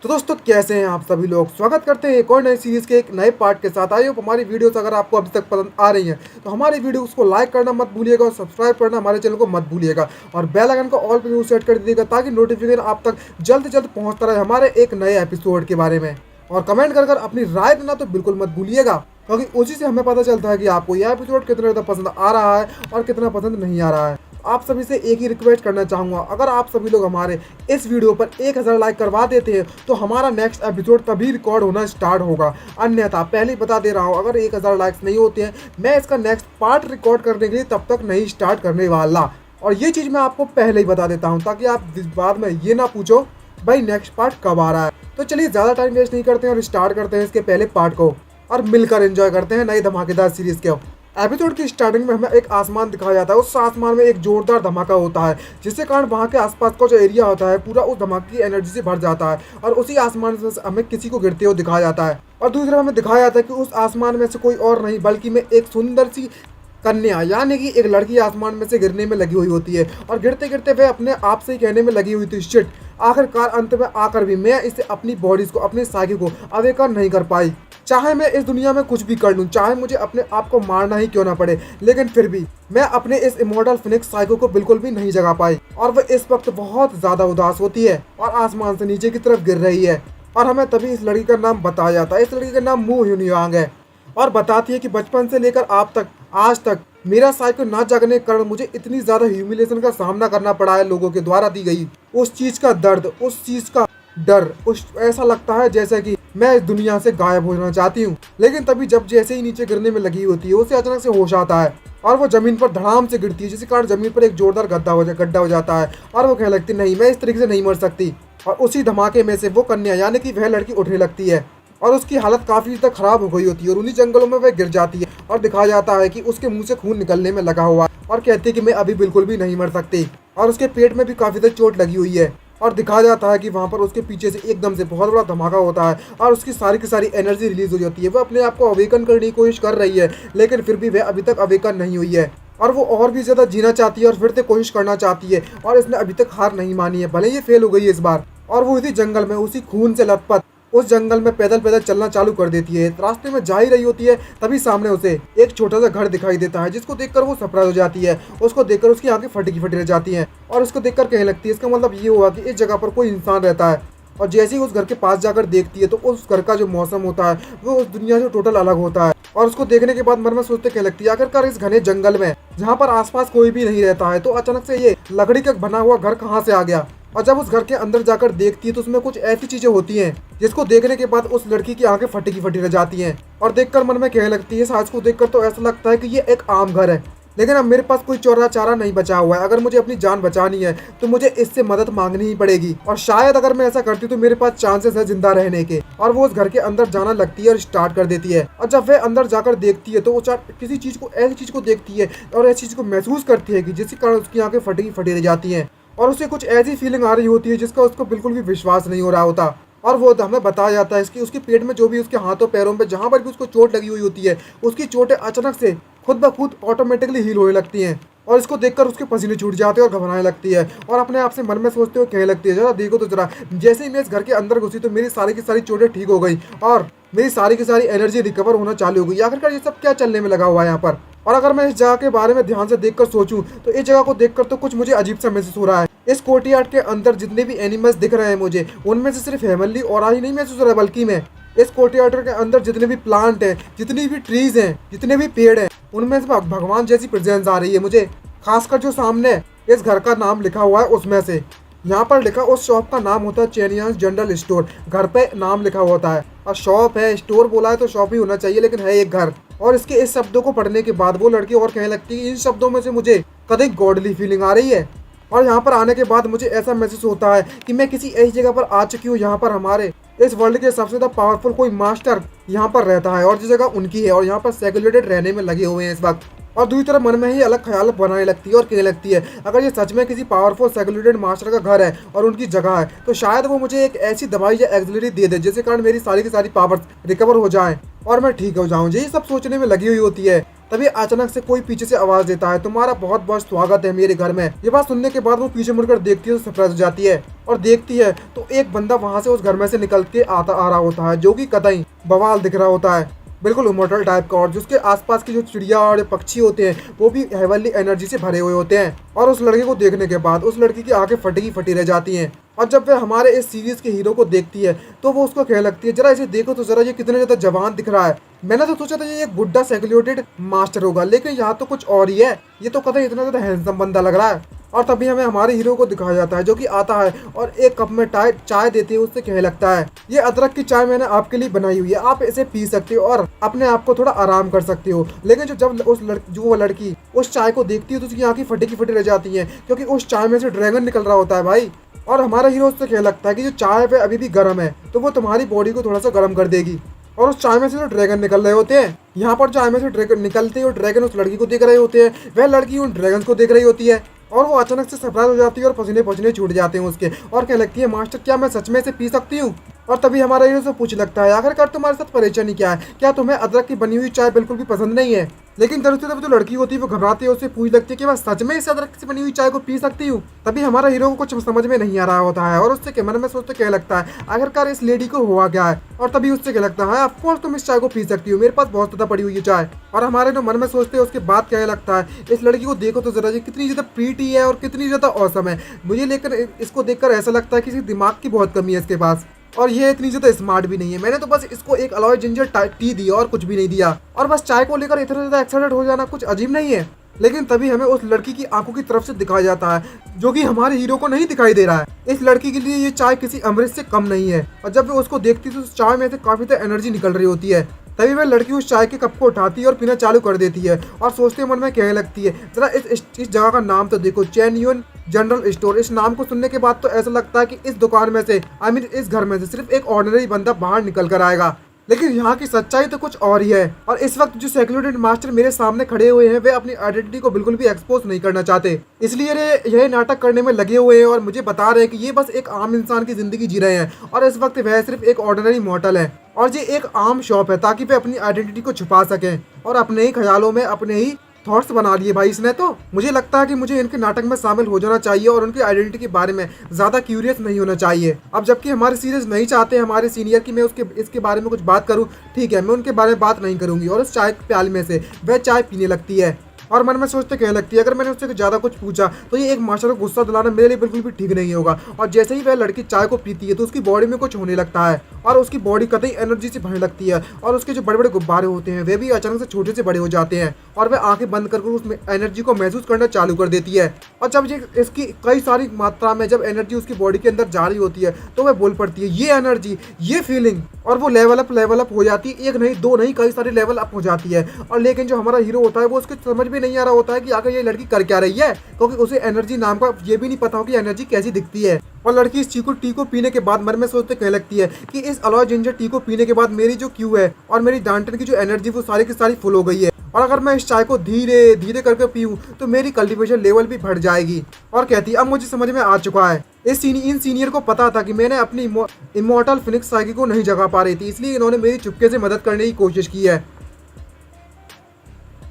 तो दोस्तों कैसे हैं आप सभी लोग। स्वागत करते हैं एक और नई सीरीज के एक नए पार्ट के साथ। आई होप हमारी वीडियोस अगर आपको अभी तक पसंद आ रही हैं तो हमारी वीडियोस को लाइक करना मत भूलिएगा और सब्सक्राइब करना हमारे चैनल को मत भूलिएगा और बेल आइकन को ऑल पे जरूर सेट कर दीजिएगा ताकि नोटिफिकेशन आप तक जल्द से जल्द पहुंचता रहे हमारे एक नए एपिसोड के बारे में। और कमेंट कर अपनी राय देना तो बिल्कुल मत भूलिएगा, क्योंकि उसी से हमें पता चलता है कि आपको यह एपिसोड कितना ज़्यादा पसंद आ रहा है और कितना पसंद नहीं आ रहा है। आप सभी से एक ही रिक्वेस्ट करना चाहूँगा, अगर आप सभी लोग हमारे इस वीडियो पर 1000 लाइक करवा देते हैं तो हमारा नेक्स्ट एपिसोड तभी रिकॉर्ड होना स्टार्ट होगा। अन्यथा पहले ही बता दे रहा हूँ, अगर 1000 लाइक्स नहीं होते हैं मैं इसका नेक्स्ट पार्ट रिकॉर्ड करने के लिए तब तक नहीं स्टार्ट करने वाला। और ये चीज़ मैं आपको पहले ही बता देता हूँ ताकि आप बाद में ये ना पूछो भाई नेक्स्ट पार्ट कब आ रहा है। तो चलिए ज़्यादा टाइम वेस्ट नहीं करते हैं और स्टार्ट करते हैं इसके पहले पार्ट को और मिलकर एंजॉय करते हैं नई धमाकेदार सीरीज़ के। एपिसोड की स्टार्टिंग में हमें एक आसमान दिखाया जाता है। उस आसमान में एक जोरदार धमाका होता है जिससे कारण वहाँ के आसपास का जो एरिया होता है पूरा उस धमाके की एनर्जी से भर जाता है और उसी आसमान से हमें किसी को गिरते हुए दिखाया जाता है। और दूसरी तरफ हमें दिखाया जाता है कि उस आसमान में से कोई और नहीं बल्कि में एक सुंदर सी कन्या यानी कि एक लड़की आसमान में से गिरने में लगी हुई होती है और गिरते गिरते वह अपने आप से ही कहने में लगी हुई थी शिट, आखिरकार अंत में आकर भी मैं इसे अपनी बॉडीज को अपनी साइकी को अवेकर नहीं कर पाई। चाहे मैं इस दुनिया में कुछ भी कर लूँ, चाहे मुझे अपने आप को मारना ही क्यों ना पड़े, लेकिन फिर भी मैं अपने इस इमॉर्टल फिनिक्स साइको को बिल्कुल भी नहीं जगा पाई। और वह इस वक्त बहुत ज़्यादा उदास होती है और आसमान से नीचे की तरफ गिर रही है। और हमें तभी इस लड़की का नाम बताया जाता है। इस लड़की का नाम मू ह्यूनियांग है और बताती है कि बचपन से लेकर आप तक आज तक मेरा साइको ना जागने के कारण मुझे इतनी ज़्यादा ह्यूमिलेशन का सामना करना पड़ा है। लोगों के द्वारा दी गई उस चीज़ का दर्द, उस चीज़ का डर, उस ऐसा लगता है जैसे कि मैं इस दुनिया से गायब होना चाहती हूँ। लेकिन तभी जब जैसे ही नीचे गिरने में लगी होती है उसे अचानक से होश आता है और वो जमीन पर धड़ाम से गिरती है, जिसके कारण जमीन पर एक जोरदार गड्ढा हो जाता है और वो कहने लगती नहीं, मैं इस तरीके से नहीं मर सकती। और उसी धमाके में से वो कन्या यानी कि वह लड़की उठने लगती है और उसकी हालत काफ़ी तक खराब हो गई होती है और उन्हीं जंगलों में वह गिर जाती है और दिखाया जाता है कि उसके मुंह से खून निकलने में लगा हुआ है और कहती है कि मैं अभी बिल्कुल भी नहीं मर सकती। और उसके पेट में भी काफ़ी तक चोट लगी हुई है और दिखाया जाता है कि वहाँ पर उसके पीछे से एकदम से बहुत बड़ा धमाका होता है और उसकी सारी की सारी एनर्जी रिलीज हो जाती है। वह अपने आप को अवेकन करने की कोशिश कर रही है लेकिन फिर भी वह अभी तक अवेकन नहीं हुई है और वो और भी ज़्यादा जीना चाहती है और फिर से कोशिश करना चाहती है और इसने अभी तक हार नहीं मानी है, भले ये फेल हो गई है इस बार। और वो इसी जंगल में उसी खून से लथपथ उस जंगल में पैदल पैदल चलना चालू कर देती है। रास्ते में जा ही रही होती है तभी सामने उसे एक छोटा सा घर दिखाई देता है जिसको देखकर वो सरप्राइज हो जाती है। उसको देखकर उसकी आंखें फटी की फटी रह जाती हैं और उसको देखकर कहने लगती है इसका मतलब ये हुआ कि इस जगह पर कोई इंसान रहता है। और जैसे ही उस घर के पास जाकर देखती है तो उस घर का जो मौसम होता है वो उस दुनिया से टोटल अलग होता है। और उसको देखने के बाद मन में सोचते कहने लगती है आखिरकार इस घने जंगल में जहाँ पर आसपास कोई भी नहीं रहता है तो अचानक से ये लकड़ी का बना हुआ घर कहाँ से आ गया। और जब उस घर के अंदर जाकर देखती है तो उसमें कुछ ऐसी चीजें होती हैं जिसको देखने के बाद उस लड़की की आंखें फटी की फटी रह जाती हैं और देखकर मन में कहने लगती है सास को देखकर तो ऐसा लगता है कि ये एक आम घर है, लेकिन अब मेरे पास कोई चारा नहीं बचा हुआ है। अगर मुझे अपनी जान बचानी है तो मुझे इससे मदद मांगनी ही पड़ेगी और शायद अगर मैं ऐसा करती तो मेरे पास चांसेस है जिंदा रहने के। और वो उस घर के अंदर जाना लगती है और स्टार्ट कर देती है। और जब वह अंदर जाकर देखती है तो वो किसी चीज को ऐसी चीज को देखती है और ऐसी चीज को महसूस करती है कि जिसके कारण उसकी आंखें फटी की फटी रह जाती हैं और उसे कुछ ऐसी फीलिंग आ रही होती है जिसका उसको बिल्कुल भी विश्वास नहीं हो रहा होता। और वो हमें बताया जाता है इसकी उसके पेट में जो भी उसके हाथों पैरों में जहाँ पर भी उसको चोट लगी हुई होती है उसकी चोटें अचानक से खुद ब खुद ऑटोमेटिकली हील होने लगती हैं और इसको देखकर उसके पसीने छूट जाते हैं और घबराने लगती है और अपने आप से मन में सोचते हुए कहने लगती है जरा देखो तो जरा, जैसे ही मैं इस घर के अंदर घुसी तो मेरी सारी की सारी चोटें ठीक हो गई और मेरी सारी की सारी एनर्जी रिकवर होना चालू हो गई। आखिरकार ये सब क्या चलने में लगा हुआ है यहाँ पर। और अगर मैं इस जगह के बारे में ध्यान से देखकर सोचूं तो इस जगह को देखकर तो कुछ मुझे अजीब सा महसूस हो रहा है। इस कोर्टयार्ड के अंदर जितने भी एनिमल्स दिख रहे हैं मुझे उनमें से सिर्फ हेमनली और ही नहीं महसूस हो रहा है, बल्कि मैं इस कोर्टयार्ड के अंदर जितने भी प्लांट हैं, जितनी भी ट्रीज हैं, जितने भी पेड़ हैं, उनमें से भगवान जैसी प्रेजेंस आ रही है मुझे। खासकर जो सामने इस घर का नाम लिखा हुआ है उसमें से यहाँ पर लिखा उस शॉप का नाम होता है चेनियांस जनरल स्टोर। घर पे नाम लिखा होता है और शॉप है, स्टोर बोला है तो शॉप ही होना चाहिए, लेकिन है एक घर। और इसके इस शब्दों को पढ़ने के बाद वो लड़की और कहने लगती है इन शब्दों में से मुझे कभी गॉडली फीलिंग आ रही है। और यहाँ पर आने के बाद मुझे ऐसा महसूस होता है कि मैं किसी ऐसी जगह पर आ चुकी हूँ यहाँ पर हमारे इस वर्ल्ड के सबसे ज़्यादा पावरफुल कोई मास्टर यहाँ पर रहता है और जिस जगह उनकी है और यहाँ पर सेक्युलेटेड रहने में लगे हुए हैं इस वक्त। और दूसरी तरफ मन में ही अलग ख्याल बनाने लगती है और कहने लगती है अगर ये सच में किसी पावरफुल सेक्युलेटेड मास्टर का घर है और उनकी जगह है तो शायद वो मुझे एक ऐसी दवाई या एक्सिलरी दे दे जिसके कारण मेरी सारी की सारी पावर्स रिकवर हो जाएं और मैं ठीक हो जाऊं। यही सब सोचने में लगी हुई होती है तभी अचानक से कोई पीछे से आवाज देता है, तुम्हारा बहुत बहुत स्वागत है मेरे घर में। ये बात सुनने के बाद वो पीछे मुड़कर देखती है तो सरप्राइज हो जाती है और देखती है तो एक बंदा वहां से उस घर में से निकल के आता आ रहा होता है, जो कि कतई बवाल दिख रहा होता है, बिल्कुल इमोर्टल टाइप का, और जिसके आसपास की जो चिड़िया और पक्षी होते हैं वो भी हेवनली एनर्जी से भरे हुए होते हैं। और उस लड़के को देखने के बाद उस लड़की की आंखें फटी की फटी रह जाती हैं। और जब वह हमारे इस सीरीज के हीरो को देखती है तो वो उसको कहने लगती है, जरा इसे देखो तो जरा, ये कितने ज्यादा जवान दिख रहा है। मैंने तो सोचा था ये एक बुड्ढा सेक्युलेटेड मास्टर होगा, लेकिन यहाँ तो कुछ और ही है, ये तो कतई इतना ज्यादा हैंडसम बंदा लग रहा है। और तभी हमें हमारे हीरो को दिखाया जाता है, जो कि आता है और एक कप में चाय देते हुए उससे कहने लगता है, ये अदरक की चाय मैंने आपके लिए बनाई हुई है, आप इसे पी सकते हो और अपने आप को थोड़ा आराम कर सकते हो। लेकिन जब वो लड़की उस चाय को देखती है तो उसकी आंखें फटी की फटी रह जाती हैं, क्योंकि उस चाय में से ड्रैगन निकल रहा होता है भाई। और हमारा हीरो उससे कहने लगता है कि जो चाय पे अभी भी गर्म है तो वो तुम्हारी बॉडी को थोड़ा सा गर्म कर देगी। और उस चाय में से जो ड्रैगन निकल रहे होते हैं, यहाँ पर चाय में से ड्रैगन निकलते हैं और ड्रैगन उस लड़की को देख रहे होते हैं, वह लड़की उन ड्रैगन को देख रही होती है और वो अचानक से सरप्राइज हो जाती है और पसीने पसीने छूट जाते हैं उसके, और कहने लगती है, मास्टर क्या मैं सच में इसे पी सकती हूँ। और तभी हमारा हीरो से पूछ लगता है, आखिरकार तुम्हारे साथ परेशानी क्या है, क्या तुम्हें अदरक की बनी हुई चाय बिल्कुल भी पसंद नहीं है। लेकिन दूसरी तरफ जो लड़की होती है वो घबराती है, उससे पूछ लगती है कि मैं सच में इस अदरक से बनी हुई चाय को पी सकती हूँ। तभी हमारा हीरो को कुछ समझ में नहीं आ रहा होता है और उससे मन में सोचते क्या लगता है, आखिरकार इस लेडी को हुआ क्या है। और तभी उससे क्या लगता है, ऑफकोर्स तुम इस चाय को पी सकती हो, मेरे पास बहुत ज्यादा पड़ी हुई है चाय। और हमारे जो मन में सोचते हैं उसके बाद क्या लगता है, इस लड़की को देखो तो जरा, ये कितनी ज्यादा प्रीटी है और कितनी ज्यादा औसम है। मुझे लेकर इसको देखकर ऐसा लगता है कि इसके दिमाग की बहुत कमी है इसके पास, और ये इतनी ज्यादा स्मार्ट भी नहीं है। मैंने तो बस इसको एक अलॉय जिंजर टी दिया और कुछ भी नहीं दिया, और बस चाय को लेकर इतना ज्यादा एक्साइटेड हो जाना कुछ अजीब नहीं है। लेकिन तभी हमें उस लड़की की आंखों की तरफ से दिखाया जाता है, जो कि हमारे हीरो को नहीं दिखाई दे रहा है। इस लड़की के लिए ये चाय किसी अमृत से कम नहीं है, और जब वो उसको देखती है तो उस चाय में से काफी ज्यादा एनर्जी निकल रही होती है। तभी वह लड़की उस चाय के कप को उठाती है और पीना चालू कर देती है, और सोचते मन में कहने लगती है, जरा इस जगह का नाम तो देखो, चैनयून जनरल स्टोर। इस नाम को सुनने के बाद तो ऐसा लगता है कि इस दुकान में से, इस घर में से सिर्फ एक ऑर्डिनरी बंदा बाहर निकल कर आएगा। लेकिन यहाँ की सच्चाई तो कुछ और ही है, और इस वक्त जो सेक्युलेटेड मास्टर मेरे सामने खड़े हुए हैं वे अपनी आइडेंटिटी को बिल्कुल भी एक्सपोज नहीं करना चाहते, इसलिए यह नाटक करने में लगे हुए हैं और मुझे बता रहे हैं कि ये बस एक आम इंसान की जिंदगी जी रहे हैं, और इस वक्त वह सिर्फ एक ऑर्डिनरी मॉर्टल है, और ये एक आम शॉप है ताकि वे अपनी आइडेंटिटी को छुपा सकें और अपने ही ख्यालों में अपने ही थॉट्स बना लिए भाई इसने। तो मुझे लगता है कि मुझे इनके नाटक में शामिल हो जाना चाहिए और उनकी आइडेंटिटी के बारे में ज्यादा क्यूरियस नहीं होना चाहिए। अब जबकि हमारे सीरीज नहीं चाहते हमारे सीनियर की मैं इसके बारे में कुछ बात करूं, ठीक है, मैं उनके बारे में बात नहीं करूंगी। और उस चाय प्याले में से वह चाय पीने लगती है और मन में सोचते कहने लगती है, अगर मैंने उससे ज़्यादा कुछ पूछा तो ये एक मास्टर को गुस्सा दिलाना मेरे लिए बिल्कुल भी ठीक नहीं होगा। और जैसे ही वह लड़की चाय को पीती है तो उसकी बॉडी में कुछ होने लगता है और उसकी बॉडी कतई एनर्जी से भरने लगती है, और उसके जो बड़े बड़े गुब्बारे होते हैं वे भी अचानक से छोटे से बड़े हो जाते हैं, और वह आंखें बंद कर उस एनर्जी को महसूस करना चालू कर देती है। और जब ये इसकी कई सारी मात्रा में जब एनर्जी उसकी बॉडी के अंदर जा रही होती है तो वह बोल पड़ती है, ये एनर्जी, ये फीलिंग, और वो लेवल अप हो जाती है, एक नहीं दो नहीं कई सारे लेवल अप हो जाती है। और लेकिन जो हमारा हीरो होता है वो उसको समझ भी नहीं आ रहा होता है कि आखिर ये लड़की कर क्या रही है, क्योंकि उसे एनर्जी नाम का ये भी नहीं पता हो कि एनर्जी कैसी दिखती है। और लड़की इस टी को पीने के बाद मन में सोचते कहने लगती है कि इस अलॉय जिंजर टी को पीने के बाद मेरी जो क्यू है और मेरी डांटन की जो एनर्जी वो सारी की सारी फुल हो गई है, और अगर मैं इस चाय को धीरे धीरे करके पीऊं तो मेरी कल्टीवेशन लेवल भी बढ़ जाएगी। और कहती है, अब मुझे समझ में आ चुका है, इन सीनियर को पता था कि मैंने अपनी इमॉर्टल फिनिक्स साइकी को नहीं जगा पा रही थी, इसलिए इन्होंने मेरी चुपके से मदद करने की कोशिश की है।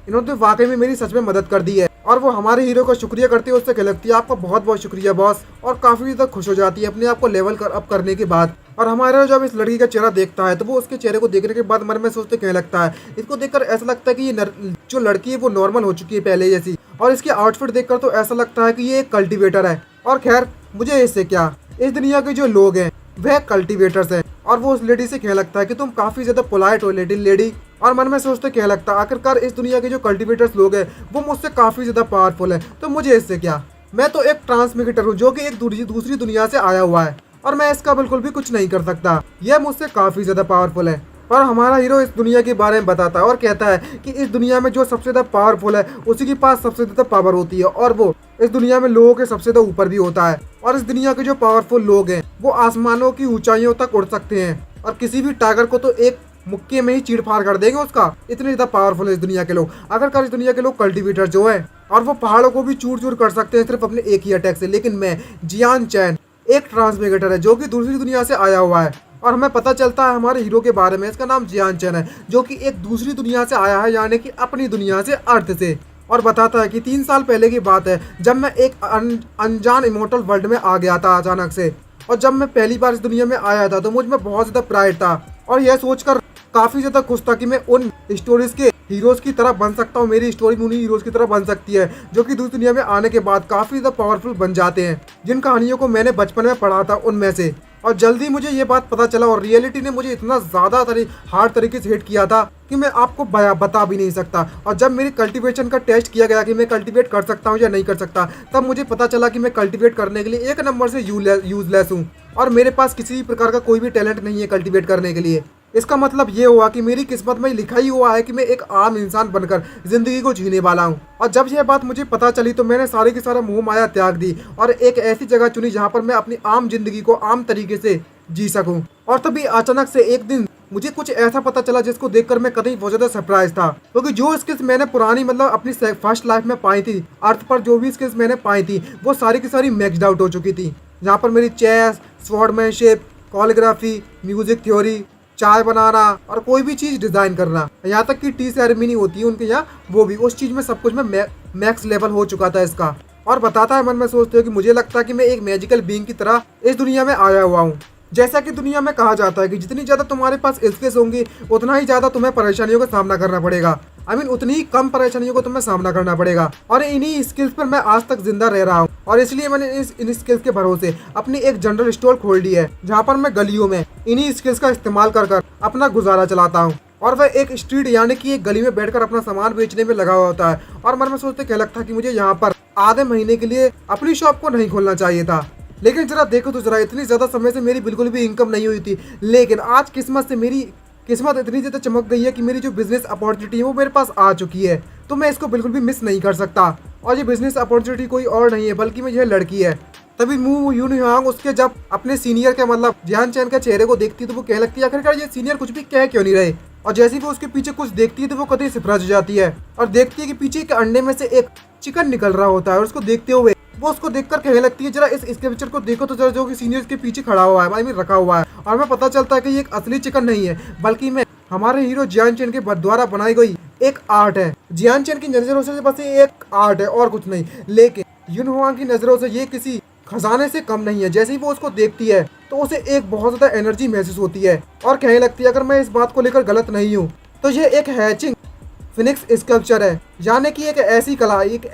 इन्होंने तो वाकई में मेरी सच में मदद कर दी है। और वो हमारे हीरो का शुक्रिया करती है, उससे कह लगती है, आपका बहुत बहुत शुक्रिया बॉस, और काफी तक खुश हो जाती है अपने आप को लेवल अप करने के बाद। और हमारा जब इस लड़की का चेहरा देखता है तो वो उसके चेहरे को देखने के बाद मन में सोचते कहने लगता है, इसको देखकर ऐसा लगता है कि ये जो लड़की है वो नॉर्मल हो चुकी है पहले जैसी, और इसकी आउटफिट देखकर तो ऐसा लगता है कि ये एक कल्टिवेटर है। और खैर मुझे इससे क्या, इस दुनिया के जो लोग हैं वह कल्टिवेटर्स हैं। और वो उस लेडी से कहने लगता है कि तुम काफी ज्यादा पोलाइट हो लेडी। और मन में सोचते कहने लगता है, आखिरकार इस दुनिया के जो कल्टिवेटर्स लोग हैं वो मुझसे काफी ज्यादा पावरफुल है, तो मुझे इससे क्या, मैं तो एक ट्रांसमिटर हूँ जो कि एक दूसरी दुनिया से आया हुआ है, और मैं इसका बिल्कुल भी कुछ नहीं कर सकता, यह मुझसे काफी ज्यादा पावरफुल है। और हमारा हीरो इस दुनिया के बारे में बताता है और कहता है कि इस दुनिया में जो सबसे ज्यादा पावरफुल है उसी के पास सबसे ज्यादा पावर होती है, और वो इस दुनिया में लोगों के सबसे ज्यादा ऊपर भी होता है। और इस दुनिया के जो पावरफुल लोग हैं वो आसमानों की ऊंचाइयों तक उड़ सकते हैं, और किसी भी टाइगर को तो एक मुक्के में ही चीड़ फाड़ कर देंगे उसका, इतने ज्यादा पावरफुल है इस दुनिया के लोग। अगर इस दुनिया के लोग कल्टिवेटर जो है, और वो पहाड़ों को भी चूर चूर कर सकते हैं सिर्फ अपने एक ही अटैक से। लेकिन मैं जियान चैन एक ट्रांसमिग्रेटर है जो कि दूसरी दुनिया से आया हुआ है, और हमें पता चलता है हमारे हीरो के बारे में। इसका नाम जियान चैन है, जो कि एक दूसरी दुनिया से आया है, यानी कि अपनी दुनिया से, अर्थ से। और बताता है कि 3 साल पहले की बात है, जब मैं एक अनजान इमोर्टल वर्ल्ड में आ गया था अचानक से। और जब मैं पहली बार इस दुनिया में आया था तो मुझ में बहुत ज़्यादा प्राइड था और यह सोचकर काफ़ी ज़्यादा खुश था कि मैं उन स्टोरीज के हीरोज़ की तरह बन सकता हूँ। मेरी स्टोरी उन्हीं हीरोज़ की तरह बन सकती है जो कि दूसरी दुनिया में आने के बाद काफ़ी ज़्यादा पावरफुल बन जाते हैं, जिन कहानियों को मैंने बचपन में पढ़ा था उनमें से। और जल्दी मुझे ये बात पता चला और रियलिटी ने मुझे इतना ज़्यादा हार्ड तरीके से हिट किया था कि मैं आपको बता भी नहीं सकता। और जब मेरी कल्टीवेशन का टेस्ट किया गया कि मैं कल्टीवेट कर सकता हूँ या नहीं कर सकता, तब मुझे पता चला कि मैं कल्टीवेट करने के लिए एक नंबर से यूजलेस हूँ और मेरे पास किसी भी प्रकार का कोई भी टैलेंट नहीं है कल्टीवेट करने के लिए। इसका मतलब ये हुआ कि मेरी किस्मत में लिखा ही हुआ है कि मैं एक आम इंसान बनकर जिंदगी को जीने वाला हूँ। और जब यह बात मुझे पता चली तो मैंने सारी की सारा मोह माया त्याग दी और एक ऐसी जगह चुनी जहाँ पर मैं अपनी आम जिंदगी को आम तरीके से जी सकूं। और तभी अचानक से एक दिन मुझे कुछ ऐसा पता चला जिसको देखकर मैं कतई बहुत ज्यादा सरप्राइज था, क्योंकि जो स्किल्स मैंने पुरानी अपनी फर्स्ट लाइफ में पाई थी, अर्थ पर जो भी स्किल्स मैंने पाई थी वो सारी की सारी मैक्सड आउट हो चुकी थी। जहाँ पर मेरी chess, swordsmanship, calligraphy, music theory, चाय बनाना और कोई भी चीज़ डिज़ाइन करना, यहाँ तक कि टी सेरेमनी होती है उनके यहाँ, वो भी उस चीज़ में सब कुछ में मैक्स लेवल हो चुका था इसका। और बताता है मन में सोचते हो कि मुझे लगता है कि मैं एक मैजिकल बीइंग की तरह इस दुनिया में आया हुआ हूँ। जैसा कि दुनिया में कहा जाता है कि जितनी ज़्यादा तुम्हारे पास स्किल्स होंगी उतना ही ज़्यादा तुम्हें परेशानियों का सामना करना पड़ेगा। उतनी ही कम परेशानियों को तुम्हें सामना करना पड़ेगा। और इन्हीं स्किल्स पर मैं आज तक जिंदा रह रहा हूँ और इसलिए मैंने इन स्किल्स के भरोसे अपनी एक जनरल स्टोर खोल ली है, जहाँ पर मैं गलियों में इन्हीं स्किल्स का इस्तेमाल कर अपना गुजारा चलाता हूँ। और वह एक स्ट्रीट यानी कि एक गली में बैठकर अपना सामान बेचने में लगा हुआ होता है। और मन में सोचते क्या लगता है कि मुझे यहाँ पर आधे महीने के लिए अपनी शॉप को नहीं खोलना चाहिए था, लेकिन जरा देखो तो जरा, इतनी ज़्यादा समय से मेरी बिल्कुल भी इनकम नहीं हुई थी, लेकिन आज किस्मत से मेरी किस्मत इतनी ज़्यादा चमक गई है कि मेरी जो बिजनेस अपॉर्चुनिटी है वो मेरे पास आ चुकी है, तो मैं इसको बिल्कुल भी मिस नहीं कर सकता। और ये बिजनेस अपॉर्चुनिटी कोई और नहीं है बल्कि मैं यह लड़की है। तभी मू यूनिहांग उसके जब अपने सीनियर के जियान चैन के चेहरे को देखती है तो वो कहने लगती है आखिरकार ये सीनियर कुछ भी कह क्यों नहीं रहे। और जैसे ही वो उसके पीछे कुछ देखती है तो वो कतई सरप्राइज हो जाती है और देखती है कि पीछे के अंडे में से एक चिकन निकल रहा होता है। और उसको देखते हुए वो उसको देखकर कहने लगती है जरा इस स्केल्पचर को देखो तो जरा, जो कि सीनियर्स के पीछे खड़ा हुआ है, रखा हुआ है। और हमें पता चलता है कि ये एक असली चिकन नहीं है बल्कि मैं हमारे हीरो जियान चैन के द्वारा बनाई गई एक आर्ट है। जियान चैन की नजरों से बस ये एक आर्ट है और कुछ नहीं, लेकिन यूनहुआंग की नजरों से ये किसी खजाने से कम नहीं है। जैसे ही वो उसको देखती है तो उसे एक बहुत ज्यादा एनर्जी महसूस होती है और कहने लगती है अगर मैं इस बात को लेकर गलत नहीं हूँ तो यह एक हैचिंग फिनिक्स स्कल्पचर है, यानी कि एक ऐसी कला, एक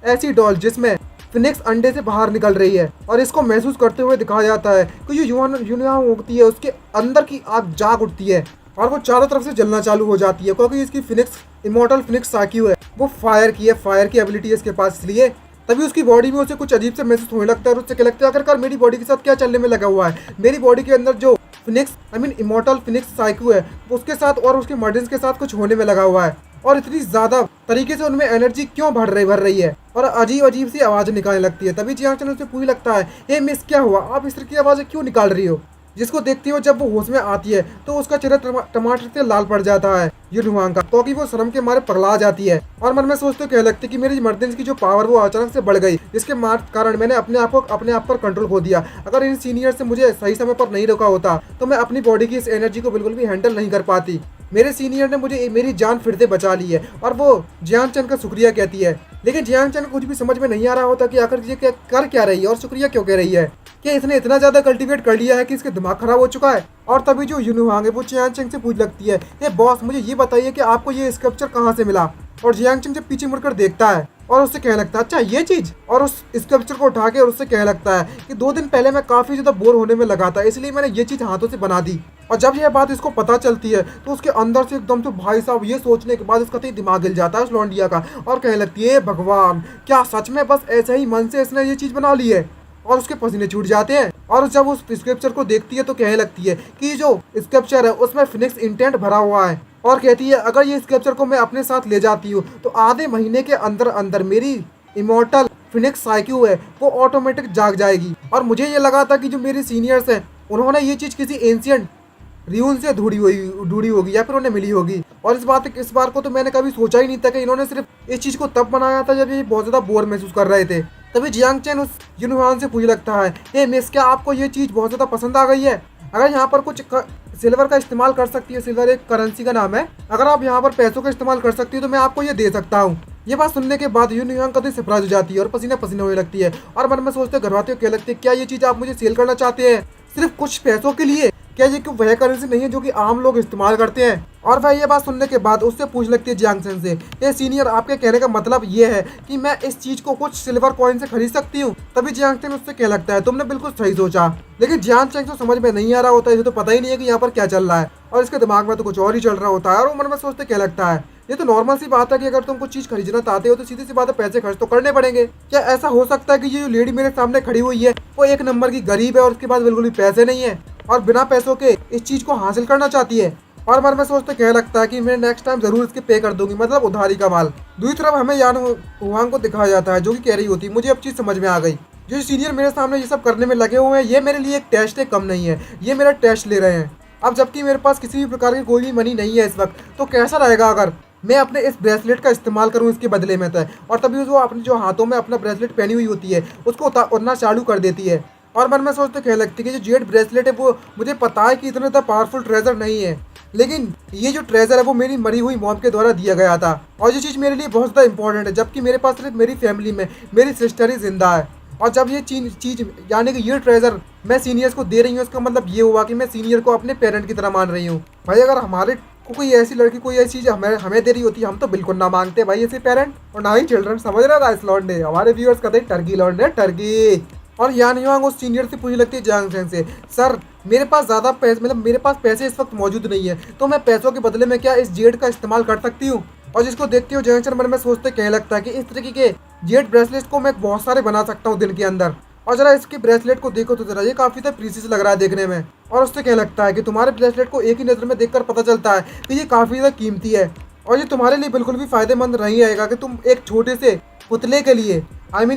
ऐसी डॉल जिसमें फिनिक्स अंडे से बाहर निकल रही है। और इसको महसूस करते हुए दिखाया जाता है कि जो यूनिहांग होती है उसके अंदर की आग जाग उठती है और वो चारों तरफ से जलना चालू हो जाती है, क्योंकि इसकी फिनिक्स इमॉर्टल फिनिक्स साइक्यू है, वो फायर की एबिलिटी है इसके पास। इसलिए तभी उसकी बॉडी में उसे कुछ अजीब से महसूस होने लगता है और उससे क्या लगता है आखिरकार मेरी बॉडी के साथ क्या चलने में लगा हुआ है। मेरी बॉडी के अंदर जो फिनिक्स इमॉर्टल फिनिक्स साइक्यू है उसके साथ और उसके मर्डन्स के साथ कुछ होने में लगा हुआ है। और इतनी ज्यादा तरीके से उनमें एनर्जी क्यों भर रही है और अजीब सी आवाज़ निकालने लगती है। तभी जियान चैन उसे पूछ लगता है हे मिस क्या हुआ, आप इस तरह की आवाज़ें क्यों निकाल रही हो। जिसको देखती हो जब वो होश में आती है तो उसका चेहरा टमाटर से लाल पड़ जाता है यूनहुआंग का, क्योंकि वो शर्म के मारे पगला जाती है और मन में सोचते कह लगती है कि मेरी मर्देंस की जो पावर वो अचानक से बढ़ गई, जिसके कारण मैंने अपने आप पर कंट्रोल खो दिया। अगर इन सीनियर से मुझे सही समय पर नहीं रोका होता तो मैं अपनी बॉडी की इस एनर्जी को बिल्कुल भी हैंडल नहीं कर पाती। मेरे सीनियर ने मुझे मेरी जान फिर से बचा ली है और वो जियान चैन का शुक्रिया कहती है। लेकिन जियान चैन को कुछ भी समझ में नहीं आ रहा होता कि आखिर ये कर क्या रही है और शुक्रिया क्यों कह रही है। कि इसने इतना ज्यादा कल्टीवेट कर लिया है कि इसके दिमाग खराब हो चुका है। और तभी जो यूनहुआंग है वो जियान चैन से पूछ लगती है ये बॉस मुझे ये बताइए कि आपको ये स्कल्पचर कहाँ से मिला। और जियान चैन जब पीछे मुड़कर देखता है और उससे कहने लगता है अच्छा ये चीज, और उस स्कल्पचर को उठा के और उससे कहने लगता है कि 2 दिन पहले मैं काफी ज्यादा बोर होने में लगा था इसलिए मैंने ये चीज हाथों से बना दी। और जब यह बात इसको पता चलती है तो उसके अंदर से एकदम से भाई साहब ये सोचने के बाद इसका दिमाग हिल जाता है उस लौंडिया का और कहने लगती है भगवान क्या सच में बस ऐसे ही मन से इसने ये चीज बना ली है। और उसके पसीने छूट जाते हैं और जब उस स्क्रिप्चर को देखती है तो कहने लगती है कि जो स्क्रिप्चर है उसमें फिनिक्स इंटेंट भरा हुआ है और कहती है अगर ये स्क्रिप्चर को मैं अपने साथ ले जाती हूँ तो आधे महीने के अंदर मेरी इमॉर्टल फिनिक्स साइक्यू है वो ऑटोमेटिक जाग जाएगी। और मुझे ये लगा था कि जो मेरे सीनियर्स हैं उन्होंने ये चीज़ किसी एंशियंट रियून से ढूंढी होगी या फिर उन्हें मिली होगी। और इस बार को तो मैंने कभी सोचा ही नहीं था कि इन्होंने सिर्फ इस चीज़ को तब बनाया था जब ये बहुत ज़्यादा बोर महसूस कर रहे थे। तभी जियांग चैन उस यूनहुआंग से पूछ लगता है हे मिस क्या आपको ये चीज़ बहुत ज़्यादा पसंद आ गई है। अगर यहाँ पर कुछ सिल्वर का इस्तेमाल कर सकती है, सिल्वर एक करेंसी का नाम है, अगर आप यहाँ पर पैसों का इस्तेमाल कर सकती हो तो मैं आपको ये दे सकता हूँ। ये बात सुनने के बाद यून युआंग कभी सरप्राइज हो जाती है और पसीना पसीना होने लगती है और मन में सोचते घर वाले क्या लगती है, क्या ये चीज़ आप मुझे सेल करना चाहते हैं सिर्फ कुछ पैसों के लिए? क्या ये क्यों वह करेंसी नहीं है जो कि आम लोग इस्तेमाल करते हैं? और वह ये बात सुनने के बाद उससे पूछ लगती है जियांग चेन से, ये सीनियर आपके कहने का मतलब ये है कि मैं इस चीज को कुछ सिल्वर कॉइन से खरीद सकती हूँ? तभी जियांग चेन उससे कह लगता है, तुमने बिल्कुल सही सोचा। लेकिन जियांग चेन को समझ में नहीं आ रहा होता है, इसे तो पता ही नहीं है कि यहाँ पर क्या चल रहा है और इसके दिमाग में तो कुछ और ही चल रहा होता है और वो मन में सोचते क्या लगता है, ये तो नॉर्मल सी बात है कि अगर तुम कुछ चीज खरीदना चाहते हो तो सीधी सी बात है पैसे खर्च तो करने पड़ेंगे। क्या ऐसा हो सकता है कि ये जो लेडी मेरे सामने खड़ी हुई है वो एक नंबर की गरीब है और उसके पास बिल्कुल भी पैसे नहीं है और बिना पैसों के इस चीज को हासिल करना चाहती है? और मन में सोचते क्या लगता है कि मैं नेक्स्ट टाइम जरूर इसके पे कर दूंगी, मतलब उधारी का माल। दूसरी तरफ हमें यान हुआंग को दिखाया जाता है जो कि कह रही होती है, मुझे अब चीज समझ में आ गई, जो सीनियर मेरे सामने ये सब करने में लगे हुए हैं ये मेरे लिए एक टेस्ट है, कम नहीं है, ये मेरा टेस्ट ले रहे हैं। अब जबकि मेरे पास किसी भी प्रकार की कोई भी मनी नहीं है इस वक्त, तो कैसा रहेगा अगर मैं अपने इस ब्रेसलेट का इस्तेमाल करूं इसके बदले में तय। और तभी वो अपने जो हाथों में अपना ब्रेसलेट पहनी हुई होती है उसको उतारना चालू कर देती है और मन में सोचते कह लगती है कि जो जेड ब्रेसलेट है वो मुझे पता है कि इतना ज़्यादा पावरफुल ट्रेजर नहीं है, लेकिन ये जो ट्रेजर है वो मेरी मरी हुई मॉम के द्वारा दिया गया था और ये चीज़ मेरे लिए बहुत ज़्यादा इंपॉर्टेंट है, जबकि मेरे पास सिर्फ मेरी फैमिली में मेरी सिस्टर ही जिंदा है। और जब ये चीज़ यानी कि ये ट्रेजर मैं सीनियर्स को दे रही हूँ, इसका मतलब ये हुआ कि मैं सीनियर को अपने पेरेंट की तरह मान रही हूँ। भाई अगर हमारे को कोई ऐसी लड़की कोई ऐसी चीज़ हमें दे रही होती हम तो बिल्कुल ना मांगते भाई ऐसे पेरेंट और ना ही चिल्ड्रन, समझ रहे हो? इस लौंडे हमारे व्यूअर्स कहते हैं टर्की लौंडे टर्की। और यान युआंग उस सीनियर से पूछने लगती है जियांग चेन से, सर मेरे पास ज़्यादा पैसे मतलब मेरे पास पैसे इस वक्त मौजूद नहीं है, तो मैं पैसों के बदले में क्या इस जेड का इस्तेमाल कर सकती हूँ? और जिसको देखते हो जियांग चेन मन में सोचते कहने लगता है कि इस तरीके के जेड ब्रेसलेट को मैं बहुत सारे बना सकता हूँ दिन के अंदर। और जरा इसके ब्रेसलेट को देखो तो जरा ये काफ़ी ज़्यादा प्रीसियस लग रहा है देखने में। और उससे क्या लगता है कि तुम्हारे ब्रेसलेट को एक ही नज़र में देखकर पता चलता है कि ये काफ़ी ज़्यादा कीमती है और ये तुम्हारे लिए बिल्कुल भी फायदेमंद नहीं आएगा कि तुम एक छोटे से पुतले के लिए